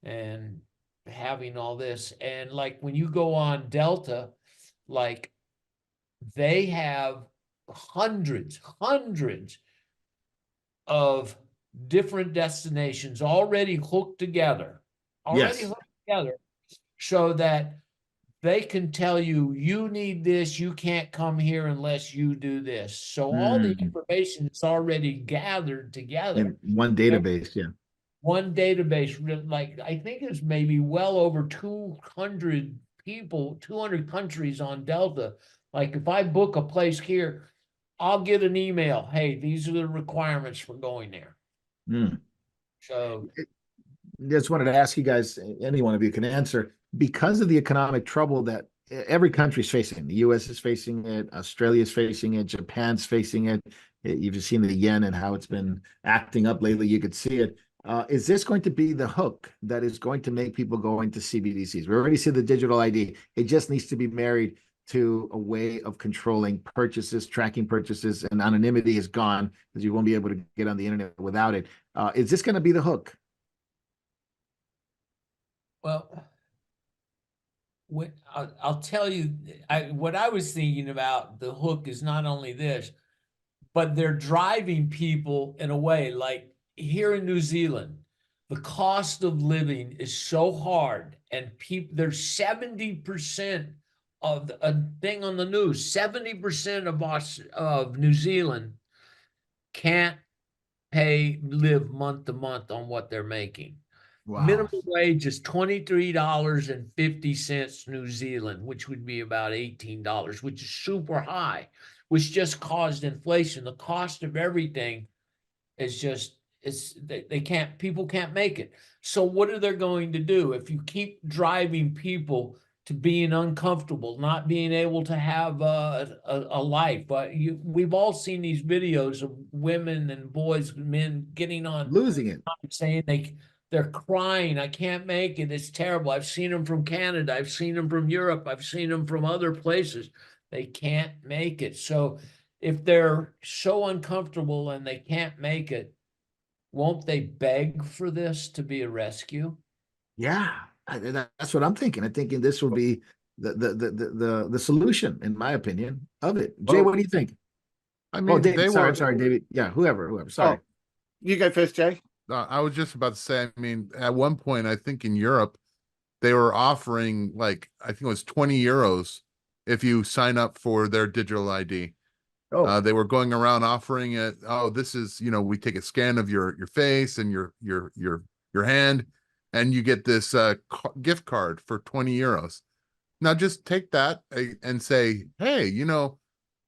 and having all this. And like when you go on Delta, like they have hundreds of different destinations already hooked together,
Yes.
so that they can tell you, you need this, you can't come here unless you do this. So all the information is already gathered together.
In one database, yeah.
One database, like I think it's maybe well over 200 people, 200 countries on Delta. Like if I book a place here, I'll get an email. Hey, these are the requirements for going there.
Mm.
So
Just wanted to ask you guys, any one of you can answer, because of the economic trouble that every country's facing. The US is facing it, Australia's facing it, Japan's facing it. You've just seen the yen and how it's been acting up lately. You could see it. Is this going to be the hook that is going to make people go into CBDCs? We already see the digital ID. It just needs to be married to a way of controlling purchases, tracking purchases, and anonymity is gone because you won't be able to get on the internet without it. Is this going to be the hook?
well, I'll tell you, what I was thinking about the hook is not only this, but they're driving people in a way like here in New Zealand, the cost of living is so hard, and there's 70% of a thing on the news, 70% of New Zealand can't live month to month on what they're making.
Wow.
Minimum wage is $23.50 New Zealand, which would be about $18, which is super high, which just caused inflation. The cost of everything is just, people can't make it. So what are they going to do? If you keep driving people to being uncomfortable, not being able to have a life, we've all seen these videos of women and boys, men getting on,
Losing it.
saying they're crying, I can't make it, it's terrible. I've seen them from Canada, I've seen them from Europe, I've seen them from other places. They can't make it. So if they're so uncomfortable and they can't make it, won't they beg for this to be a rescue?
Yeah, that's what I'm thinking. I'm thinking this will be the solution, in my opinion, of it. Jay,
Well,
what do you think?
I
Oh,
mean,
David,
they
sorry,
were.
I'm sorry, David. Yeah, whoever. Sorry.
Oh, you go first, Jay.
I was just about to say, I mean, at one point, I think in Europe, they were offering like, I think it was 20 euros if you sign up for their digital ID.
Oh,
They were going around offering it. Oh, this is, we take a scan of your face and your hand, and you get this gift card for 20 euros. Now just take that and say, hey,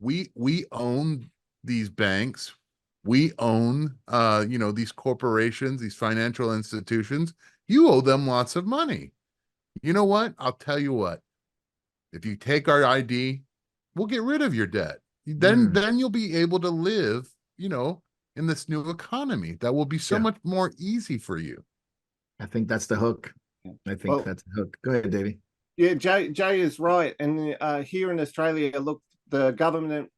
we own these banks. We own, these corporations, these financial institutions. You owe them lots of money. You know what? I'll tell you what. If you take our ID, we'll get rid of your debt. Then you'll be able to live, in this new economy. That will be so much more easy for you.
I think that's the hook. I think that's the hook. Go ahead, Davey.
Yeah, Jay is right. And here in Australia, look, the government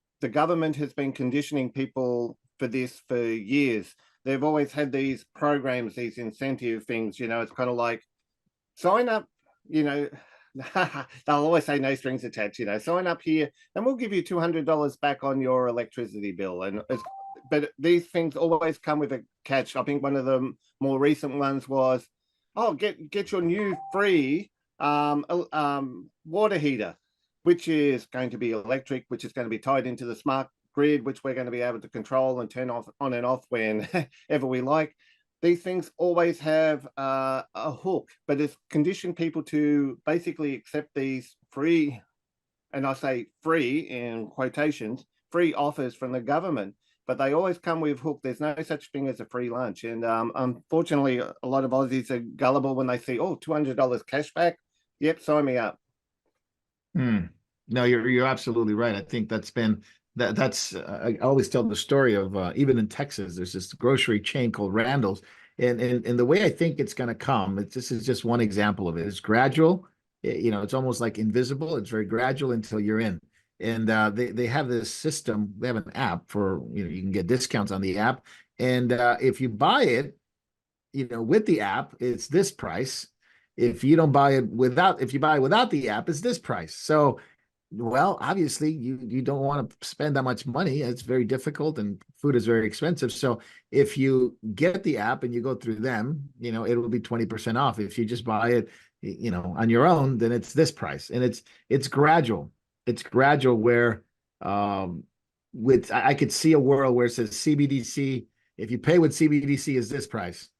has been conditioning people for this for years. They've always had these programs, these incentive things. It's kind of like sign up. They'll always say no strings attached. Sign up here, and we'll give you $200 back on your electricity bill. But these things always come with a catch. I think one of the more recent ones was, oh, get your new free water heater, which is going to be electric, which is going to be tied into the smart grid, which we're going to be able to control and turn off on and off whenever we like. These things always have a hook, but it's conditioned people to basically accept these free, and I say free in quotations, free offers from the government. But they always come with hook. There's no such thing as a free lunch. And unfortunately, a lot of Aussies are gullible when they see, oh, $200 cash back. Yep, sign me up.
No, you're absolutely right. I think that's I always tell the story of even in Texas, there's this grocery chain called Randall's, and the way I think it's going to come, this is just one example of it. It's gradual. It's almost like invisible. It's very gradual until you're in. and they have this system. They have an app for, you can get discounts on the app, and if you buy it, with the app, it's this price. If you don't buy it if you buy it without the app, it's this price. So, well, obviously you don't want to spend that much money. It's very difficult and food is very expensive. So if you get the app and you go through them, it will be 20% off. If you just buy it, on your own, then it's this price. And it's gradual. It's gradual where I could see a world where it says CBDC, if you pay with CBDC is this price.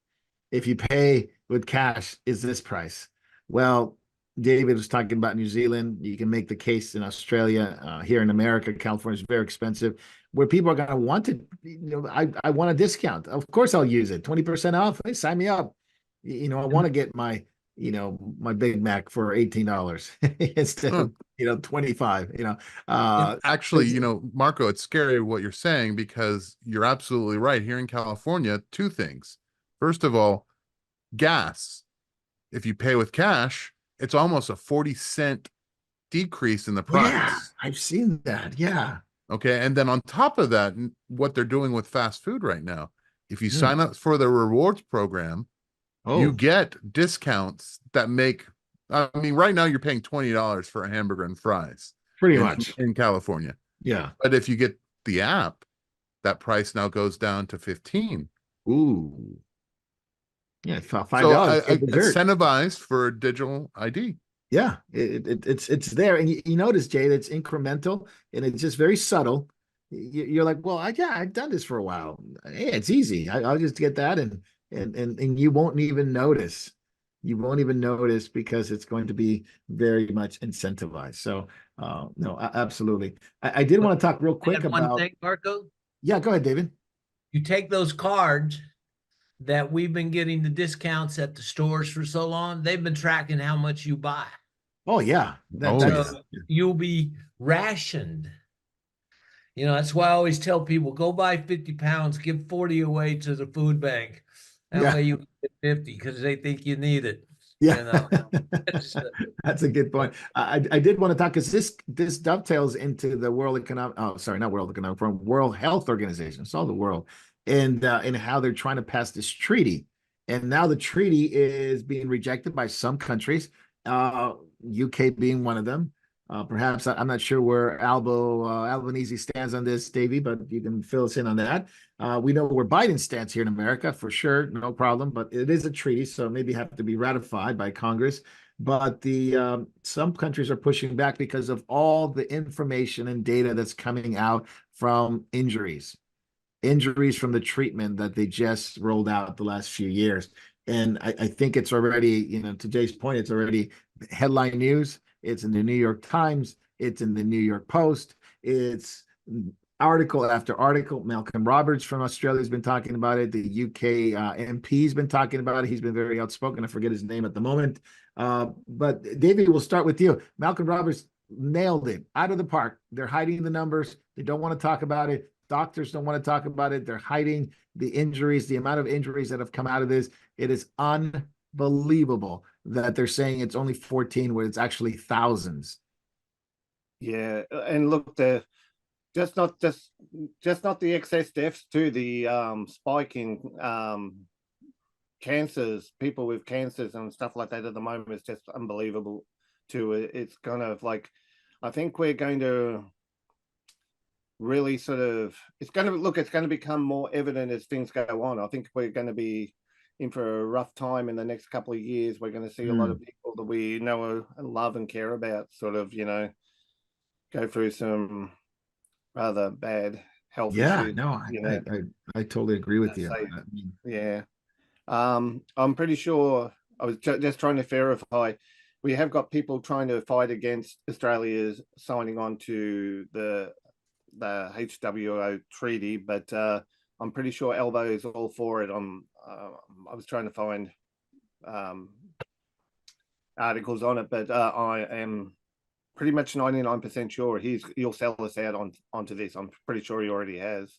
If you pay with cash is this price. Well, David was talking about New Zealand. You can make the case in Australia, here in America, California is very expensive, where people are going to want to, I want a discount. Of course I'll use it. 20% off. Hey, sign me up. I want to get my, my Big Mac for $18 instead of, 25,
Actually, Marco, it's scary what you're saying, because you're absolutely right. Here in California, two things. First of all, gas. If you pay with cash, it's almost a 40-cent decrease in the price.
Yeah, I've seen that. Yeah.
Okay. And then on top of that, what they're doing with fast food right now, if you sign up for the rewards program, you get discounts that make, right now you're paying $20 for a hamburger and fries.
Pretty much.
In California.
Yeah.
But if you get the app, that price now goes down to 15.
Ooh. Yeah, $5.
So incentivized for a digital ID.
Yeah, it's there, and you notice, Jay, that it's incremental and it's just very subtle. You're like, well, I've done this for a while. Hey, it's easy. I'll just get that, and you won't even notice. You won't even notice because it's going to be very much incentivized. So, no, absolutely. I did want to talk real quick about
one thing, Marco.
Yeah, go ahead, David.
You take those cards that we've been getting the discounts at the stores for so long, they've been tracking how much you buy.
Oh, yeah.
You'll be rationed. That's why I always tell people, go buy 50 pounds, give 40 away to the food bank. That way you get 50 because they think you need it.
Yeah. That's a good point. I did want to talk, because this dovetails into the World Health Organization. It's all the world. And how they're trying to pass this treaty. And now the treaty is being rejected by some countries, UK being one of them. Perhaps I'm not sure where Albanese stands on this, Davey, but you can fill us in on that. We know where Biden stands here in America, for sure, no problem. But it is a treaty, so maybe have to be ratified by Congress. But some countries are pushing back because of all the information and data that's coming out from injuries from the treatment that they just rolled out the last few years. And I think it's already, to Jay's point, it's already headline news. It's in the New York Times. It's in the New York Post. It's article after article. Malcolm Roberts from Australia has been talking about it. The UK MP has been talking about it. He's been very outspoken. I forget his name at the moment. But David, we'll start with you. Malcolm Roberts nailed it out of the park. They're hiding the numbers. They don't want to talk about it. Doctors don't want to talk about it. They're hiding the injuries, the amount of injuries that have come out of this. It is unbelievable that they're saying it's only 14 when it's actually thousands.
Yeah, and look, just not the excess deaths too. The spike in cancers, people with cancers and stuff like that at the moment is just unbelievable too. It's kind of like, I think we're going to really it's going to become more evident as things go on. I think we're going to be in for a rough time in the next couple of years. We're going to see a lot of people that we know and love and care about go through some rather bad health issues.
I totally agree with you.
Yeah. I'm pretty sure, I was just trying to verify, we have got people trying to fight against Australia's signing on to the HWO treaty, but I'm pretty sure Elbow is all for it. I was trying to find articles on it, but I am pretty much 99% sure he'll sell us out onto this. I'm pretty sure he already has.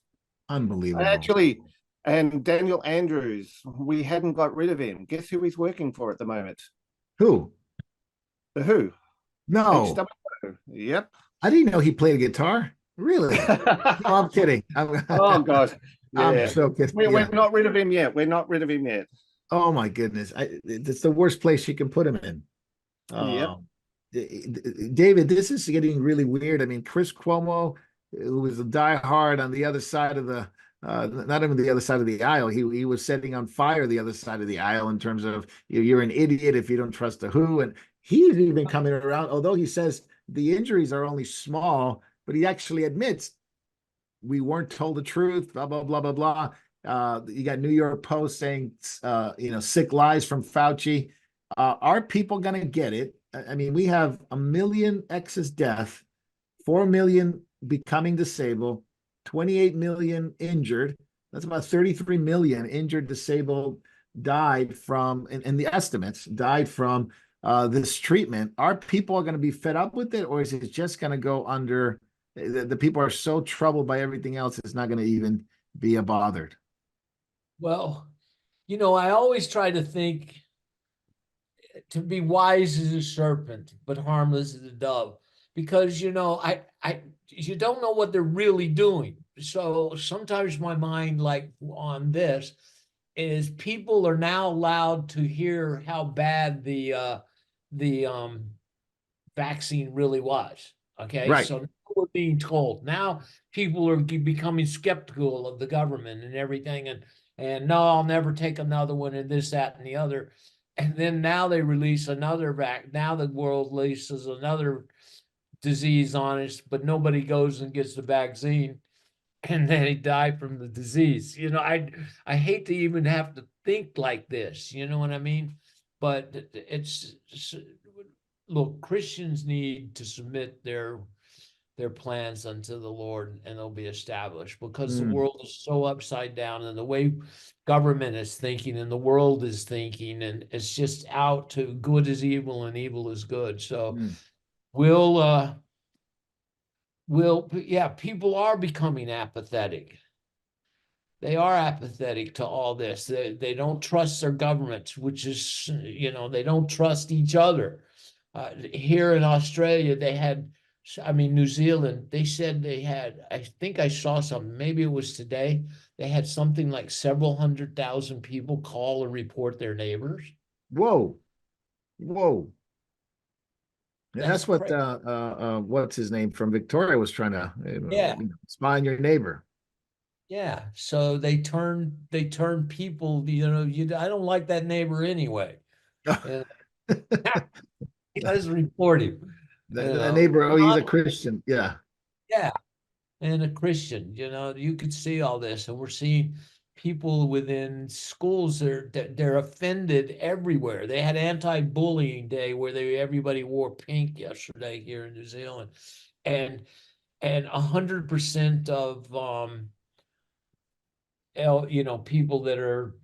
Unbelievable.
Actually, and Daniel Andrews, we hadn't got rid of him. Guess who he's working for at the moment?
Who?
The Who.
No.
HWO. Yep.
I didn't know he played guitar. Really? No, I'm kidding.
Oh God,
I'm
yeah.
so kidding.
We're
Yeah.
not rid of him yet. We're not rid of him yet.
Oh my goodness. It's the worst place you can put him in.
Yep.
David, this is getting really weird. I mean, Chris Cuomo, who was a diehard on the other side of the not even the other side of the aisle, he was setting on fire the other side of the aisle in terms of you're an idiot if you don't trust the WHO. And he's even coming around, although he says the injuries are only small, but he actually admits we weren't told the truth, blah, blah, blah, blah, blah. You got New York Post saying, sick lies from Fauci. Are people going to get it? I mean, we have 1 million excess death, 4 million becoming disabled, 28 million injured. That's about 33 million injured, disabled, died from, and the estimates died from this treatment. Are people going to be fed up with it, or is it just going to go under? The people are so troubled by everything else, it's not going to even be a bothered.
Well, I always try to think to be wise as a serpent, but harmless as a dove, because you don't know what they're really doing. So sometimes my mind, like on this, is people are now allowed to hear how bad the vaccine really was. Okay,
Right.
so now we're being told. Now people are becoming skeptical of the government and everything, and no, I'll never take another one, and this, that, and the other. And then now they release another now the world releases another disease on us, but nobody goes and gets the vaccine, and then he died from the disease. I hate to even have to think like this. You know what I mean? But it's look, Christians need to submit their plans unto the Lord, and they'll be established, because the world is so upside down, and the way government is thinking and the world is thinking, and it's just out to good is evil and evil is good. So we'll yeah, people are becoming apathetic. They are apathetic to all this. They don't trust their governments, which is, they don't trust each other. Here in Australia, New Zealand, they said they had, I think I saw something, maybe it was today, they had something like several 100,000 people call and report their neighbors.
Whoa. Whoa. And
That's
that's what
crazy.
What's his name from Victoria was trying to
Yeah.
spy on your neighbor.
Yeah. So they turn people, I don't like that neighbor anyway. And let's report him.
The neighbor, oh, he's a Christian. Yeah.
Yeah. And a Christian, you could see all this, and we're seeing people within schools, they're offended everywhere. They had anti-bullying day where everybody wore pink yesterday here in New Zealand, and 100% of people that are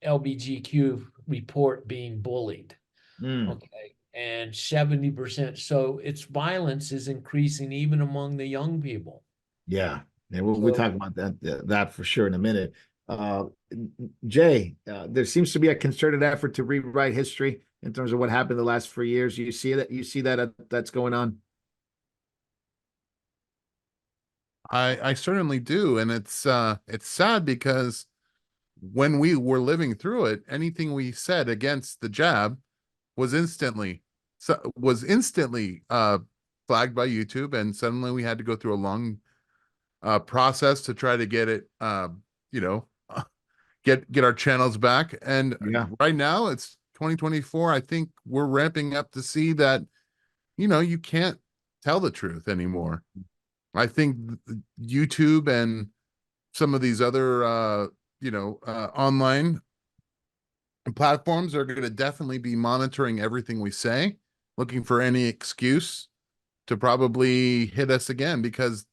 LBGQ report being bullied. Okay. And 70%. So its violence is increasing even among the young people.
Yeah. And we'll talk about that for sure in a minute. Uh, Jay, there seems to be a concerted effort to rewrite history in terms of what happened the last 4 years. You see that? You see that that's going on?
I certainly do, and it's sad because when we were living through it, anything we said against the jab was instantly flagged by YouTube, and suddenly we had to go through a long process to try to get it get our channels back. And right now it's 2024. I think we're ramping up to see that you can't tell the truth anymore. I think YouTube and some of these other online platforms are going to definitely be monitoring everything we say, looking for any excuse to probably hit us again, because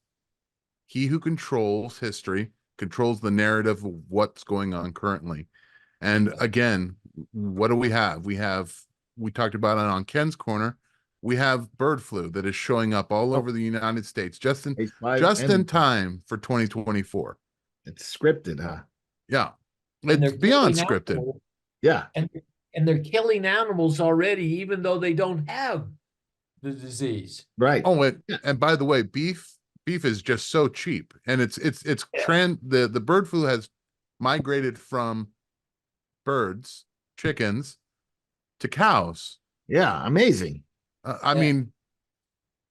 he who controls history controls the narrative of what's going on currently. And again, what do we have? We talked about it on Ken's Corner. We have bird flu that is showing up all over the United States just in time for 2024.
It's scripted, huh?
Yeah. It's beyond scripted.
Yeah.
And they're killing animals already, even though they don't have the disease.
Right.
Oh, and,
Yeah.
and by the way, beef is just so cheap, and it's the bird flu has migrated from birds, chickens, to cows.
Yeah. Amazing.
I
Yeah.
mean,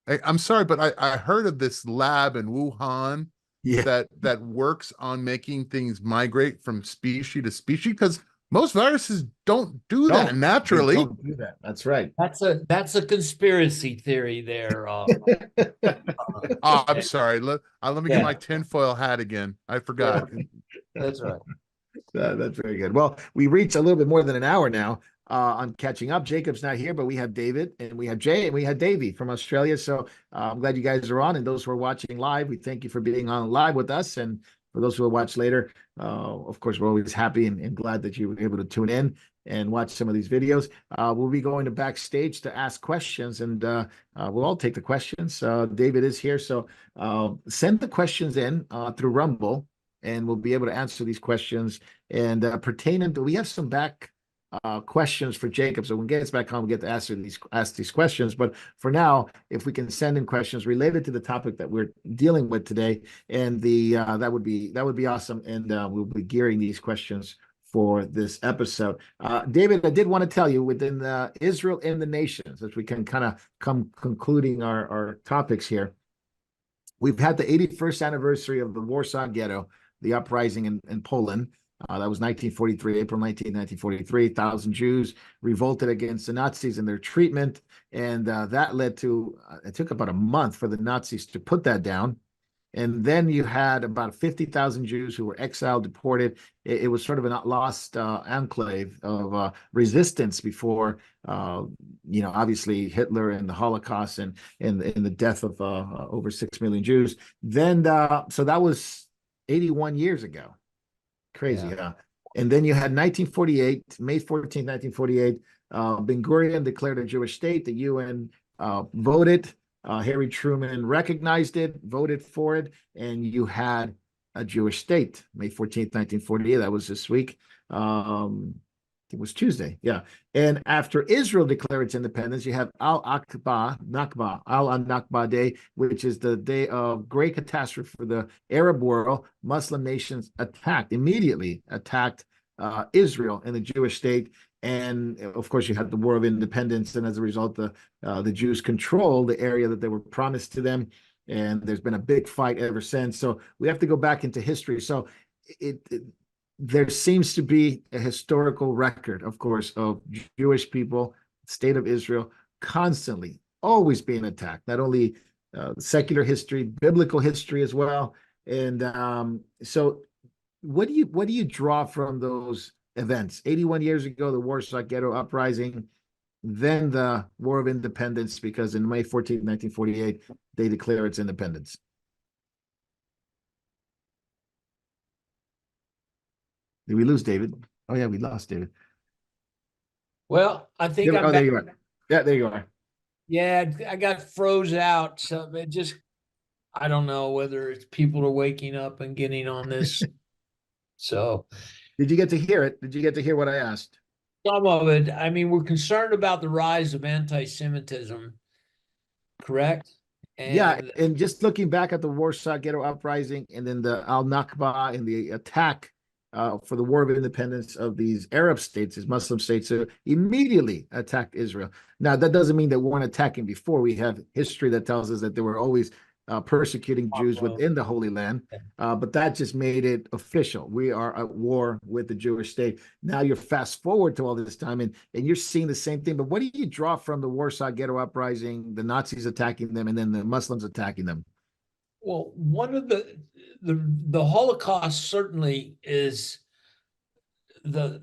I'm sorry, but I heard of this lab in Wuhan
Yeah.
that works on making things migrate from species to species, because most viruses don't do that
They
naturally.
don't do that. That's right.
That's a conspiracy theory there.
Oh, I'm sorry. Let me get my
Yeah.
tinfoil hat again. I forgot.
That's right.
That's very good. Well, we reached a little bit more than an hour now on catching up. Jacob's not here, but we have David and we have Jay and we have Davey from Australia. So I'm glad you guys are on. And those who are watching live, we thank you for being on live with us. And for those who will watch later, of course, we're always happy and glad that you were able to tune in and watch some of these videos. We'll be going to backstage to ask questions, and we'll all take the questions. David is here, so send the questions in through Rumble, and we'll be able to answer these questions. And pertaining to, we have some back questions for Jacob. So when he gets back home, we get to ask these questions. But for now, if we can send in questions related to the topic that we're dealing with today, and that would be awesome. And we'll be gearing these questions for this episode. David, I did want to tell you, within Israel and the nations, as we can kind of come concluding our topics here, we've had the 81st anniversary of the Warsaw Ghetto, the uprising in Poland. That was 1943, April 19, 1943. 1,000 Jews revolted against the Nazis and their treatment. And that led to, it took about a month for the Nazis to put that down. And then you had about 50,000 Jews who were exiled, deported. It was sort of a lost enclave of resistance before, obviously Hitler and the Holocaust and the death of over 6 million Jews. Then, so that was 81 years ago. Crazy, huh? And then you had 1948, May 14th, 1948, Ben Gurion declared a Jewish state. The UN voted. Harry Truman recognized it, voted for it, and you had a Jewish state, May 14th, 1948. That was this week. It was Tuesday, yeah. And after Israel declared its independence, you have Al-Nakba Day, which is the day of great catastrophe for the Arab world. Muslim nations immediately attacked Israel and the Jewish state. And of course, you had the War of Independence, and as a result, the Jews control the area that they were promised to them. And there's been a big fight ever since. So we have to go back into history. So there seems to be a historical record, of course, of Jewish people, state of Israel, constantly, always being attacked. Not only secular history, biblical history as well. And so, what do you draw from those events? 81 years ago, the Warsaw Ghetto Uprising, then the War of Independence, because in May 14, 1948, they declare its independence. Did we lose David? Oh, yeah, we lost David.
Well, I think I'm
there
back.
you are. Yeah, there you are.
Yeah, I got froze out. So it just, I don't know whether it's people are waking up and getting on this. So
Did you get to hear it? Did you get to hear what I asked?
some of it, I mean, we're concerned about the rise of anti-Semitism, correct?
Yeah,
And
and just looking back at the Warsaw Ghetto Uprising and then the Al-Nakba and the attack for the War of Independence of these Arab states, these Muslim states, immediately attacked Israel. Now, that doesn't mean that we weren't attacking before. We have history that tells us that they were always persecuting Jews within the Holy Land, but that just made it official. We are at war with the Jewish state. Now you're fast forward to all this time, and you're seeing the same thing. But what do you draw from the Warsaw Ghetto Uprising, the Nazis attacking them, and then the Muslims attacking them?
well, one of the Holocaust certainly is the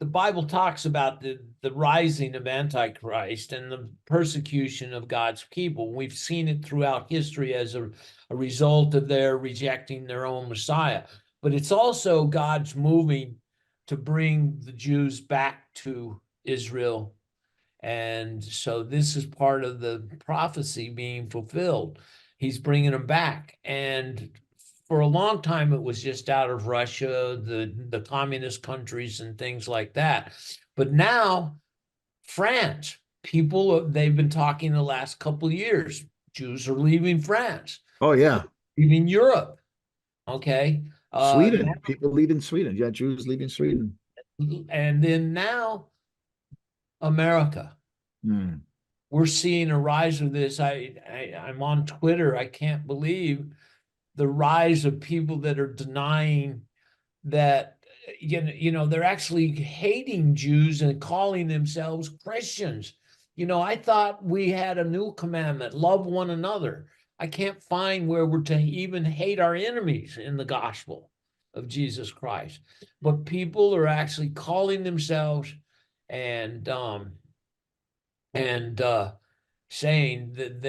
Bible talks about the rising of Antichrist and the persecution of God's people. We've seen it throughout history as a result of their rejecting their own Messiah. But it's also God's moving to bring the Jews back to Israel. And so this is part of the prophecy being fulfilled. He's bringing them back. And for a long time, it was just out of Russia, the communist countries and things like that. But now France they've been talking the last couple of years. Jews are leaving France,
Oh yeah,
leaving Europe. Okay.
Sweden. People leaving Sweden. Yeah, Jews leaving Sweden.
And then now America.
Hmm.
We're seeing a rise of this. I'm on Twitter. I can't believe the rise of people that are denying that, they're actually hating Jews and calling themselves Christians. I thought we had a new commandment, love one another. I can't find where we're to even hate our enemies in the gospel of Jesus Christ. But people are actually calling themselves and saying that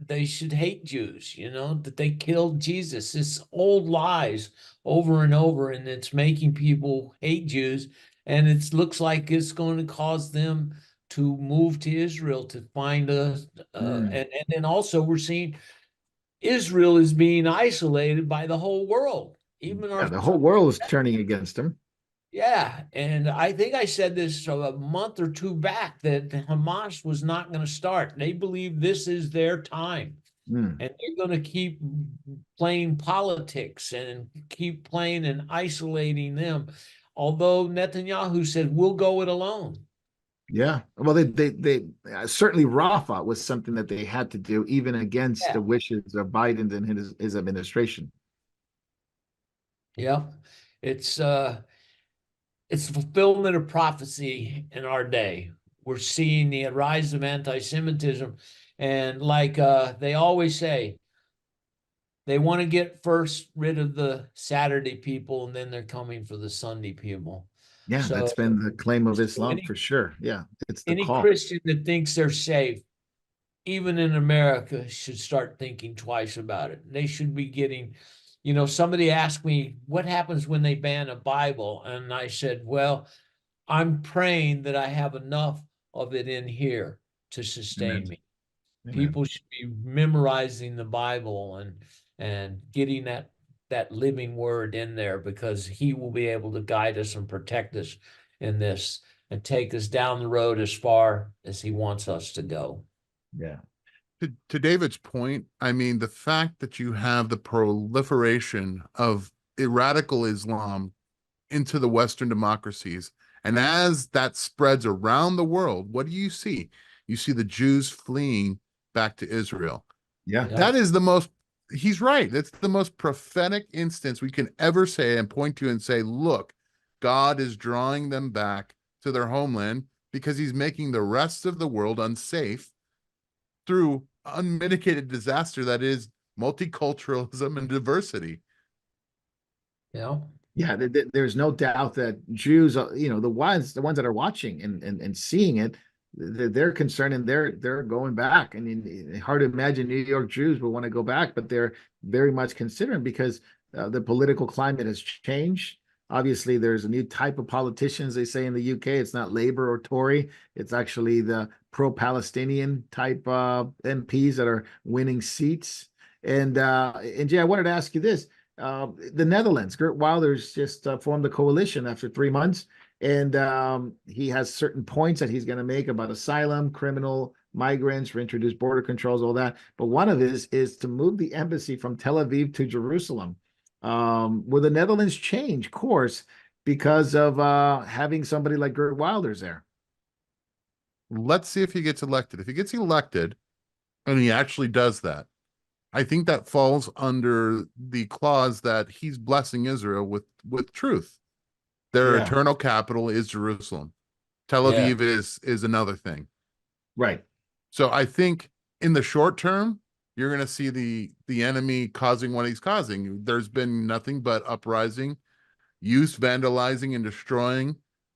they should hate Jews, that they killed Jesus. It's old lies over and over, and it's making people hate Jews, and it looks like it's going to cause them to move to Israel to find and then also we're seeing Israel is being isolated by the whole world. Even
Yeah,
our
the whole world is turning against him.
yeah, and I think I said this a month or two back that Hamas was not going to start. They believe this is their time,
Hmm.
and they're going to keep playing politics and keep playing and isolating them. Although Netanyahu said, we'll go it alone.
Yeah. Well, they certainly Rafah was something that they had to do, even against
Yeah.
the wishes of Biden and his administration.
Yeah. It's fulfillment of prophecy in our day. We're seeing the rise of anti-Semitism. And like they always say, they want to get first rid of the Saturday people, and then they're coming for the Sunday people.
Yeah,
So,
that's been the claim of
so
Islam for sure. Yeah, it's the
any
call.
Christian that thinks they're safe, even in America, should start thinking twice about it. They should be getting, somebody asked me, what happens when they ban a Bible? And I said, well, I'm praying that I have enough of it in here to sustain
Amen.
me.
Amen.
People should be memorizing the Bible and getting that living word in there, because he will be able to guide us and protect us in this and take us down the road as far as he wants us to go.
Yeah.
To David's point, I mean, the fact that you have the proliferation of radical Islam into the Western democracies, and as that spreads around the world, what do you see? You see the Jews fleeing back to Israel.
Yeah.
Yeah.
That is the most, he's right. That's the most prophetic instance we can ever say and point to and say, look, God is drawing them back to their homeland because he's making the rest of the world unsafe through unmitigated disaster that is multiculturalism and diversity.
Yeah.
Yeah, there's no doubt that Jews, the ones that are watching and seeing it, they're concerned and they're going back. I mean, hard to imagine New York Jews will want to go back, but they're very much considering because the political climate has changed. Obviously, there's a new type of politicians, they say in the UK. It's not Labour or Tory. It's actually the pro-Palestinian type MPs that are winning seats. And Jay, I wanted to ask you this. The Netherlands, Geert Wilders just formed a coalition after 3 months, and he has certain points that he's going to make about asylum, criminal migrants, reintroduce border controls, all that. But one of his is to move the embassy from Tel Aviv to Jerusalem. Will the Netherlands change course because of having somebody like Geert Wilders there?
Let's see if he gets elected. If he gets elected and he actually does that, I think that falls under the clause that he's blessing Israel with truth. Their
Yeah.
eternal capital is Jerusalem. Tel
Yeah.
Aviv is another thing.
Right.
So I think in the short term, you're going to see the enemy causing what he's causing. There's been nothing but uprising, youth vandalizing and destroying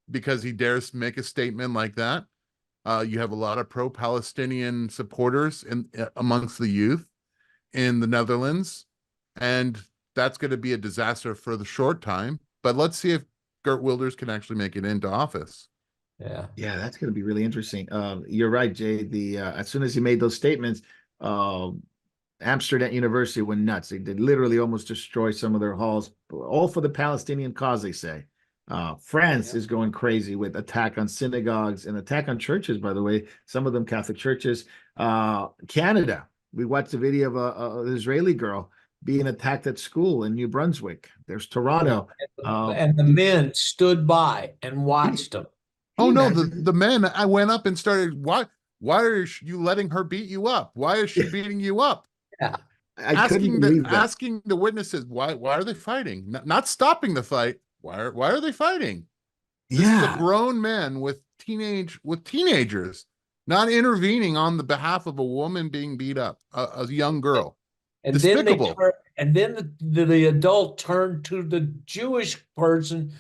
because he dares make a statement like that. You have a lot of pro-Palestinian supporters amongst the youth in the Netherlands, and that's going to be a disaster for the short time. But let's see if Geert Wilders can actually make it into office.
Yeah.
Yeah, that's going to be really interesting. You're right, Jay. The as soon as he made those statements, Amsterdam University went nuts. They did literally almost destroy some of their halls, all for the Palestinian cause, they say. France is going crazy with attack on synagogues and attack on churches, by the way, some of them Catholic churches. Canada, we watched a video of an Israeli girl being attacked at school in New Brunswick. There's Toronto.
And the men stood by and watched them.
Oh no,
Imagine.
the men, I went up and started, why are you letting her beat you up? Why is she beating you up?
Yeah.
I couldn't believe that.
Asking the witnesses, why are they fighting? Not stopping the fight. Why are they fighting? This is a grown man with teenagers, not intervening on the behalf of a woman being beat up, a young girl.
And
Despicable.
then the adult turned to the Jewish person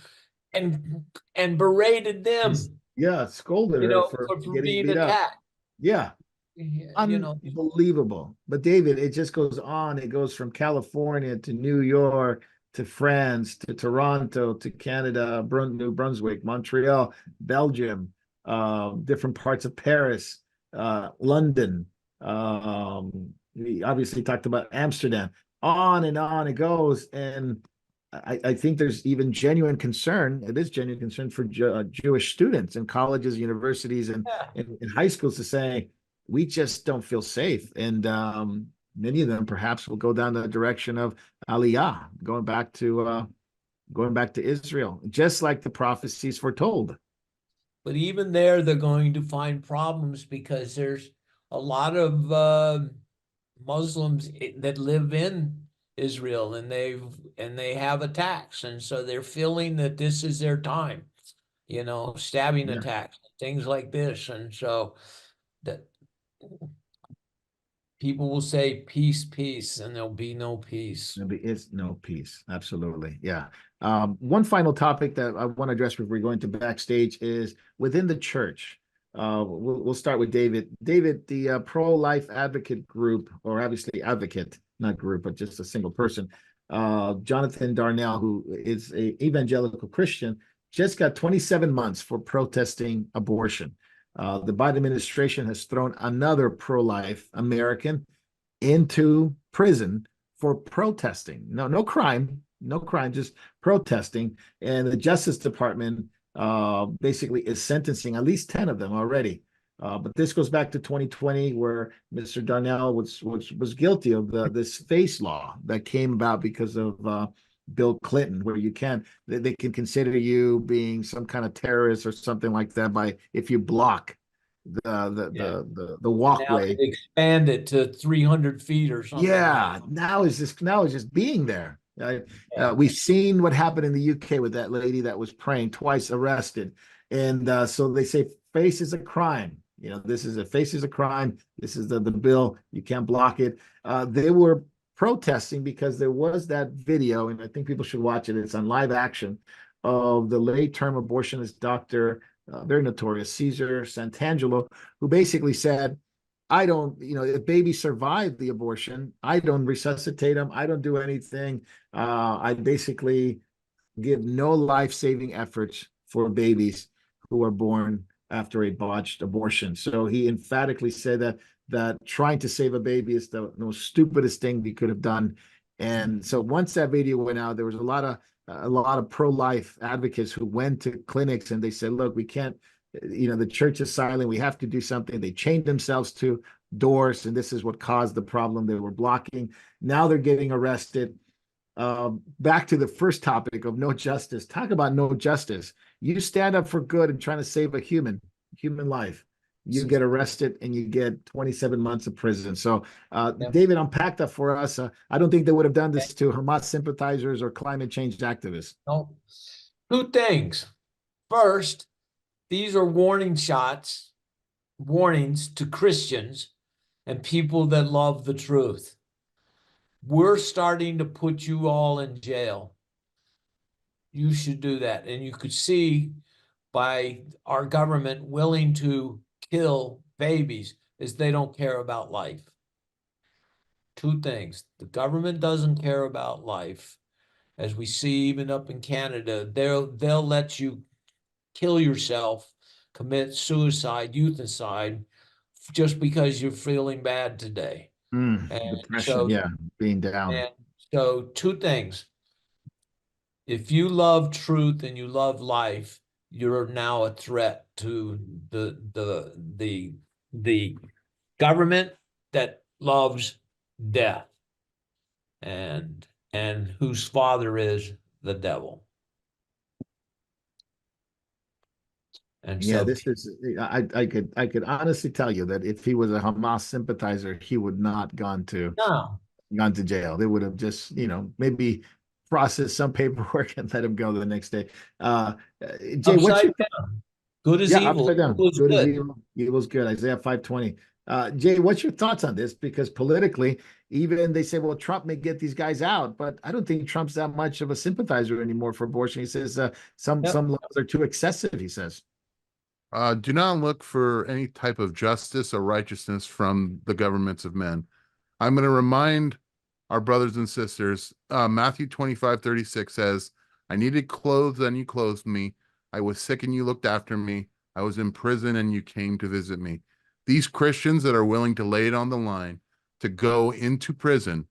and berated them,
Yeah, scolded her for getting
being
beat up.
attacked.
Yeah,
You know,
unbelievable. But David, it just goes on. It goes from California to New York to France to Toronto to Canada, New Brunswick, Montreal, Belgium, different parts of Paris, London. We obviously talked about Amsterdam. On and on it goes. And I think there's even genuine concern. It is genuine concern for Jewish students in colleges, universities, and
yeah.
in high schools to say, we just don't feel safe. And many of them perhaps will go down the direction of Aliyah, going back to Israel, just like the prophecies foretold.
But even there, they're going to find problems because there's a lot of Muslims that live in Israel, and they have attacks, and so they're feeling that this is their time, stabbing attacks, things like this, and so that people will say peace, peace, and there'll be no peace.
It's no peace. Absolutely. Yeah. One final topic that I want to address before we go into backstage is within the church. We'll start with David. David, the pro-life advocate group, or obviously advocate, not group, but just a single person, Jonathan Darnell, who is an evangelical Christian, just got 27 months for protesting abortion. The Biden administration has thrown another pro-life American into prison for protesting. No crime, just protesting. And the Justice Department basically is sentencing at least 10 of them already. But this goes back to 2020, where Mr. Darnell was guilty of this FACE law that came about because of Bill Clinton, where they can consider you being some kind of terrorist or something like that by if you block the walkway.
Now they expand it to 300 feet or something.
Yeah, now it's just being there. We've seen what happened in the UK with that lady that was praying, twice arrested, and so they say face is a crime. This is a crime. This is the bill. You can't block it. They were protesting because there was that video, and I think people should watch it. It's on live action of the late-term abortionist doctor, very notorious, Cesar Santangelo, who basically said, I don't, if babies survive the abortion, I don't resuscitate them. I don't do anything. I basically give no life-saving efforts for babies who are born after a botched abortion. So he emphatically said that trying to save a baby is the most stupidest thing he could have done. And so once that video went out, there was a lot of pro-life advocates who went to clinics and they said, look, we can't, the church is silent. We have to do something. They chained themselves to doors, and this is what caused the problem. They were blocking. Now they're getting arrested. Back to the first topic of no justice. Talk about no justice. You stand up for good and trying to save a human life. You get arrested and you get 27 months of prison. So, David, unpack that for us. I don't think they would have done this to Hamas sympathizers or climate change activists.
No. Two things. First, these are warnings to Christians and people that love the truth. We're starting to put you all in jail. You should do that. And you could see by our government willing to kill babies is they don't care about life. Two things. The government doesn't care about life. As we see even up in Canada, they'll let you kill yourself, commit suicide, euthicide, just because you're feeling bad today.
Depression, being down.
And so two things. if you love truth and you love life, you're now a threat to the government that loves death and whose father is the devil. And
Yeah,
so
this is I could honestly tell you that if he was a Hamas sympathizer, he would not
no,
gone to jail. They would have just, maybe processed some paperwork and let him go the next day. Jay, what's
upside
your
down. Good as
yeah,
evil.
upside down.
Evil is
Good as
good.
evil. Evil's good. Isaiah 5:20. Jay, what's your thoughts on this? Because politically, even they say, well, Trump may get these guys out, but I don't think Trump's that much of a sympathizer anymore for abortion. He says
Yep.
some laws are too excessive, he says.
Do not look for any type of justice or righteousness from the governments of men. I'm going to remind our brothers and sisters, Matthew 25:36 says, I needed clothes and you clothed me. I was sick and you looked after me. I was in prison and you came to visit me. These Christians that are willing to lay it on the line, to go into prison,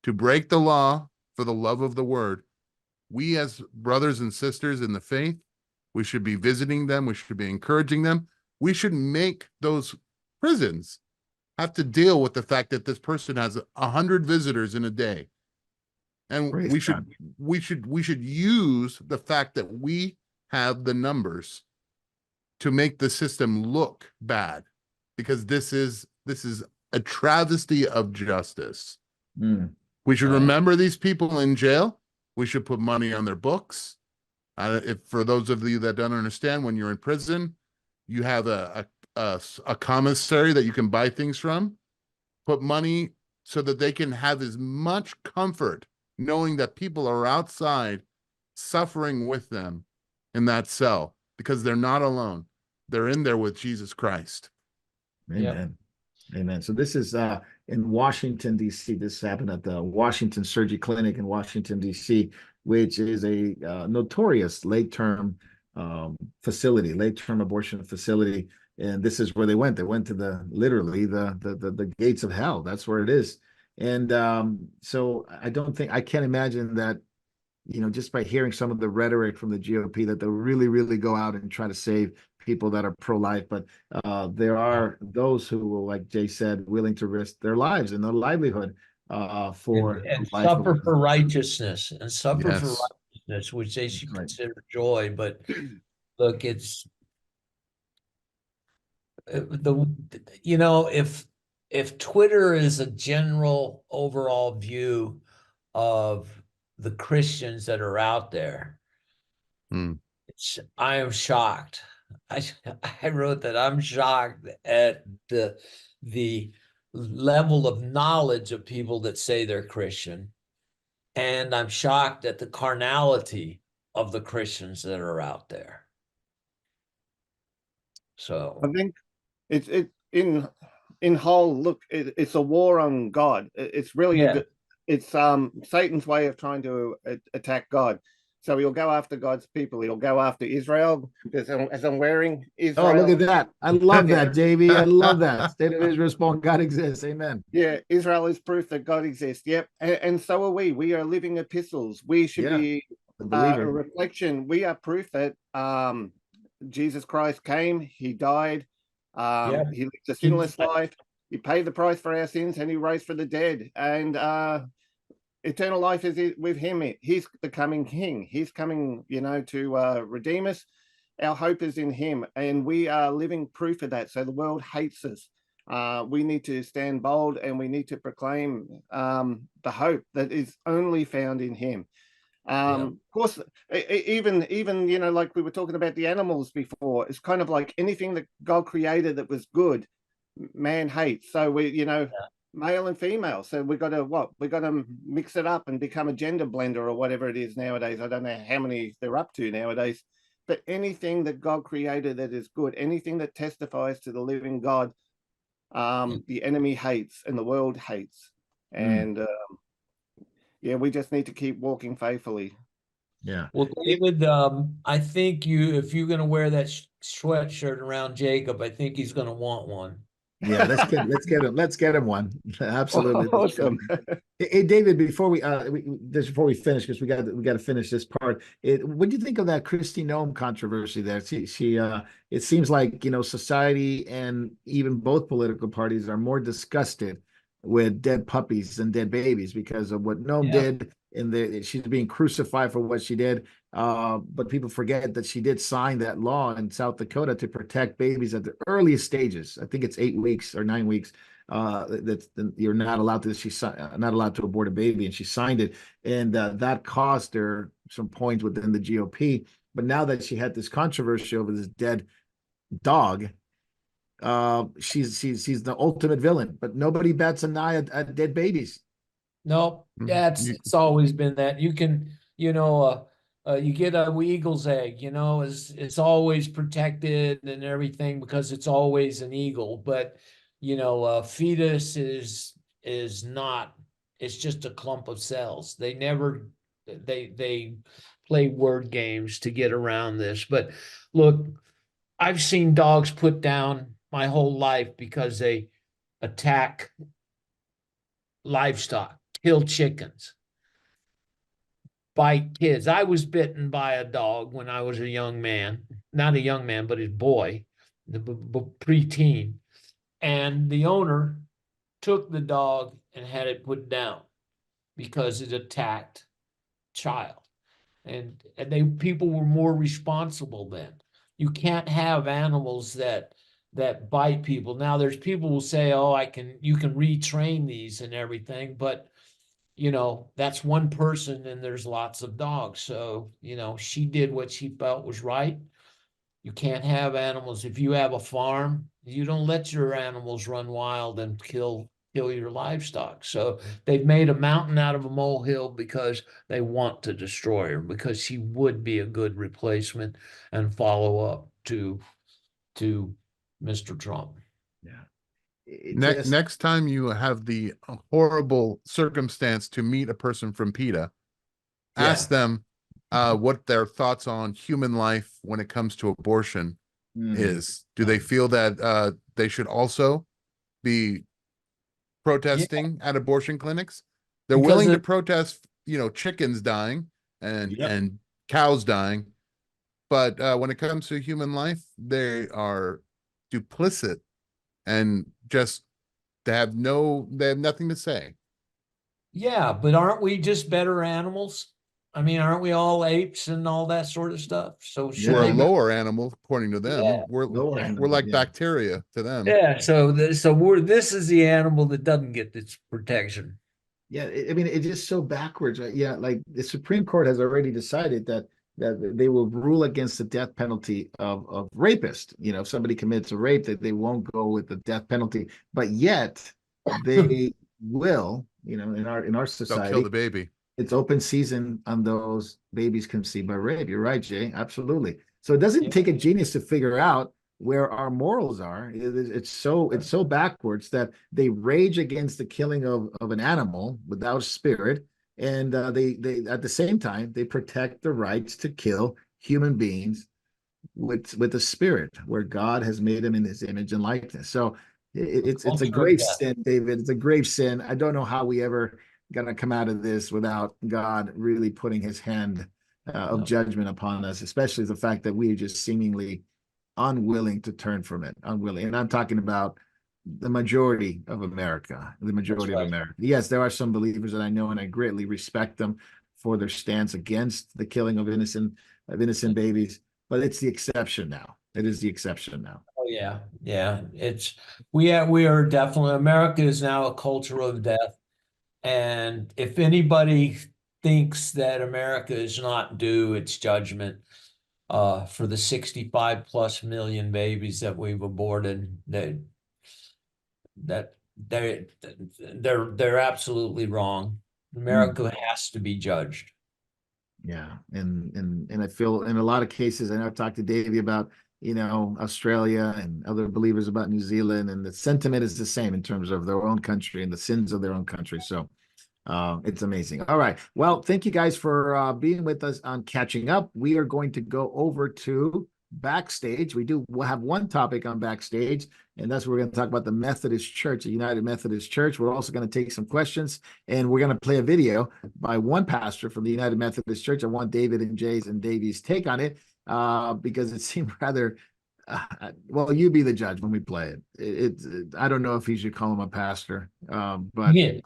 to break the law for the love of the word, we as brothers and sisters in the faith, we should be visiting them. We should be encouraging them. We should make those prisons have to deal with the fact that this person has 100 visitors in a day. And
Praise God.
we should use the fact that we have the numbers to make the system look bad, because this is a travesty of justice.
Mm.
We should remember these people in jail. We should put money on their books. If for those of you that don't understand, when you're in prison, you have a commissary that you can buy things from. Put money so that they can have as much comfort knowing that people are outside suffering with them in that cell, because they're not alone. They're in there with Jesus Christ.
Amen. Amen. So this is in Washington, D.C. This happened at the Washington Surgery Clinic in Washington, D.C., which is a notorious late-term facility, late-term abortion facility. And this is where they went. They went to literally the gates of hell. That's where it is. And so I can't imagine that, just by hearing some of the rhetoric from the GOP, that they'll really, really go out and try to save people that are pro-life. But there are those who will, like Jay said, willing to risk their lives and their livelihood for
and
life
suffer for righteousness and suffer for
Yes.
righteousness, which they should
right.
consider joy. But look, it's if Twitter is a general overall view of the Christians that are out there,
Mm.
I am shocked. I wrote that I'm shocked at the level of knowledge of people that say they're Christian, and I'm shocked at the carnality of the Christians that are out there. So
I think it's in whole, look, it's a war on God. It's really it's Satan's way of trying to attack God. So he'll go after God's people. He'll go after Israel, as I'm wearing Israel.
Oh, look at that. I love that, JB. I love that. State of Israel spawn, God exists. Amen.
Yeah, Israel is proof that God exists. Yep. And so are we. We are living epistles. We should be a reflection. We are proof that Jesus Christ came, he died, he lived a sinless life, he paid the price for our sins, and he rose for the dead. And eternal life is with him. He's the coming king. He's coming, to redeem us. Our hope is in him, and we are living proof of that. So the world hates us. We need to stand bold, and we need to proclaim the hope that is only found in him. Of course, even like we were talking about the animals before, it's kind of like anything that God created that was good, man hates. So male and female. So we got to mix it up and become a gender blender or whatever it is nowadays. I don't know how many they're up to nowadays, but anything that God created that is good, anything that testifies to the living God, the enemy hates and the world hates. And yeah, we just need to keep walking faithfully.
Yeah. Well, David, I think if you're going to wear that sweatshirt around Jacob, I think he's going to want one.
Yeah, let's get him one. Absolutely. Let's get
Awesome.
him. Hey, David, before before we finish, because we got to finish this part. What do you think of that Kristi Noem controversy there? It seems like, society and even both political parties are more disgusted with dead puppies and dead babies because of what Noem
Yeah.
did, and she's being crucified for what she did. But people forget that she did sign that law in South Dakota to protect babies at the earliest stages. I think it's 8 weeks or 9 weeks. That you're not allowed to. She's not allowed to abort a baby, and she signed it, and that cost her some points within the GOP. But now that she had this controversy over this dead dog, she's the ultimate villain. But nobody bats an eye at dead babies.
No, it's always been that. You can, you get a eagle's egg, it's always protected and everything because it's always an eagle. But a fetus is not. It's just a clump of cells. They play word games to get around this. But look, I've seen dogs put down my whole life because they attack livestock, kill chickens, bite kids. I was bitten by a dog when I was a young man, not a young man, but a boy, the preteen. And the owner took the dog and had it put down because it attacked child. And people were more responsible then. You can't have animals that bite people. Now there's people who say, oh, you can retrain these and everything, but that's one person and there's lots of dogs. So, she did what she felt was right. You can't have animals. If you have a farm, you don't let your animals run wild and kill your livestock. So they've made a mountain out of a molehill because they want to destroy her, because she would be a good replacement and follow up to Mr. Trump.
Yeah.
Next time you have the horrible circumstance to meet a person from PETA, ask them what their thoughts on human life when it comes to abortion is. Do they feel that they should also be protesting at abortion clinics? They're willing to protest, chickens dying and cows dying, but when it comes to human life, they are duplicit and just they have nothing to say.
Yeah, but aren't we just better animals? I mean, aren't we all apes and all that sort of stuff? So
We're a lower animal according to them.
Yeah.
We're like bacteria to them.
Yeah, so this is the animal that doesn't get its protection.
Yeah, I mean, it's just so backwards, right? Yeah, like the Supreme Court has already decided that they will rule against the death penalty of rapists. If somebody commits a rape, that they won't go with the death penalty, but yet they will. In our society,
they'll kill the baby.
It's open season on those babies conceived by rape. You're right, Jay. Absolutely. So it doesn't take a genius to figure out where our morals are. It's so backwards that they rage against the killing of an animal without spirit, and they at the same time they protect the rights to kill human beings with a spirit, where God has made them in His image and likeness. So it's a grave sin, David. It's a grave sin. I don't know how we ever gonna come out of this without God really putting His hand of judgment upon us, especially the fact that we are just seemingly unwilling to turn from it, unwilling. And I'm talking about the majority of America, America. Yes, there are some believers that I know, and I greatly respect them for their stance against the killing of innocent babies, but it's the exception now. It is the exception now.
Oh yeah. We are definitely, America is now a culture of death. And if anybody thinks that America is not due its judgment for the 65 plus million babies that we've aborted, they're absolutely wrong. America has to be judged.
Yeah, and I feel in a lot of cases, I know I've talked to Davey about Australia and other believers about New Zealand, and the sentiment is the same in terms of their own country and the sins of their own country. So it's amazing. All right. Well, thank you guys for being with us on Catching Up. We are going to go over to backstage. We'll have one topic on backstage, and that's we're going to talk about the Methodist Church, the United Methodist Church. We're also going to take some questions, and we're going to play a video by one pastor from the United Methodist Church. I want David and Jay's and Davey's take on it because it seemed rather. Well, you be the judge when we play it. I don't know if he should call him a pastor, but
Yeah,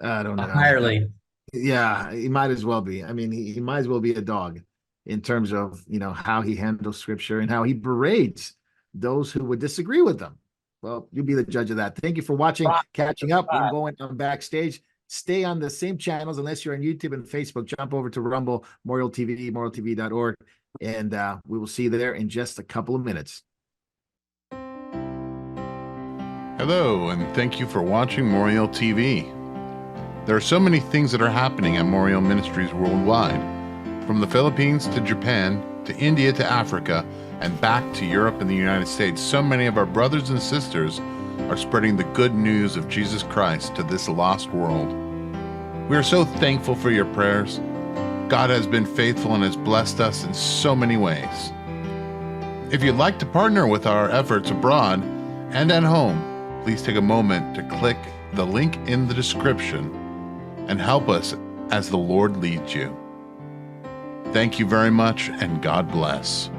I don't
a
know.
hireling.
Yeah, he might as well be. I mean, he might as well be a dog in terms of, how he handles scripture and how he berates those who would disagree with them. Well, you be the judge of that. Thank you for watching, catching up, and going on backstage. Stay on the same channels unless you're on YouTube and Facebook. Jump over to Rumble, Memorial TV, memorialtv.org, and we will see you there in just a couple of minutes.
Hello, and thank you for watching Memorial TV. There are so many things that are happening at Memorial Ministries worldwide, from the Philippines to Japan to India to Africa and back to Europe and the United States. So many of our brothers and sisters are spreading the good news of Jesus Christ to this lost world. We are so thankful for your prayers. God has been faithful and has blessed us in so many ways. If you'd like to partner with our efforts abroad and at home, please take a moment to click the link in the description and help us as the Lord leads you. Thank you very much, and God bless.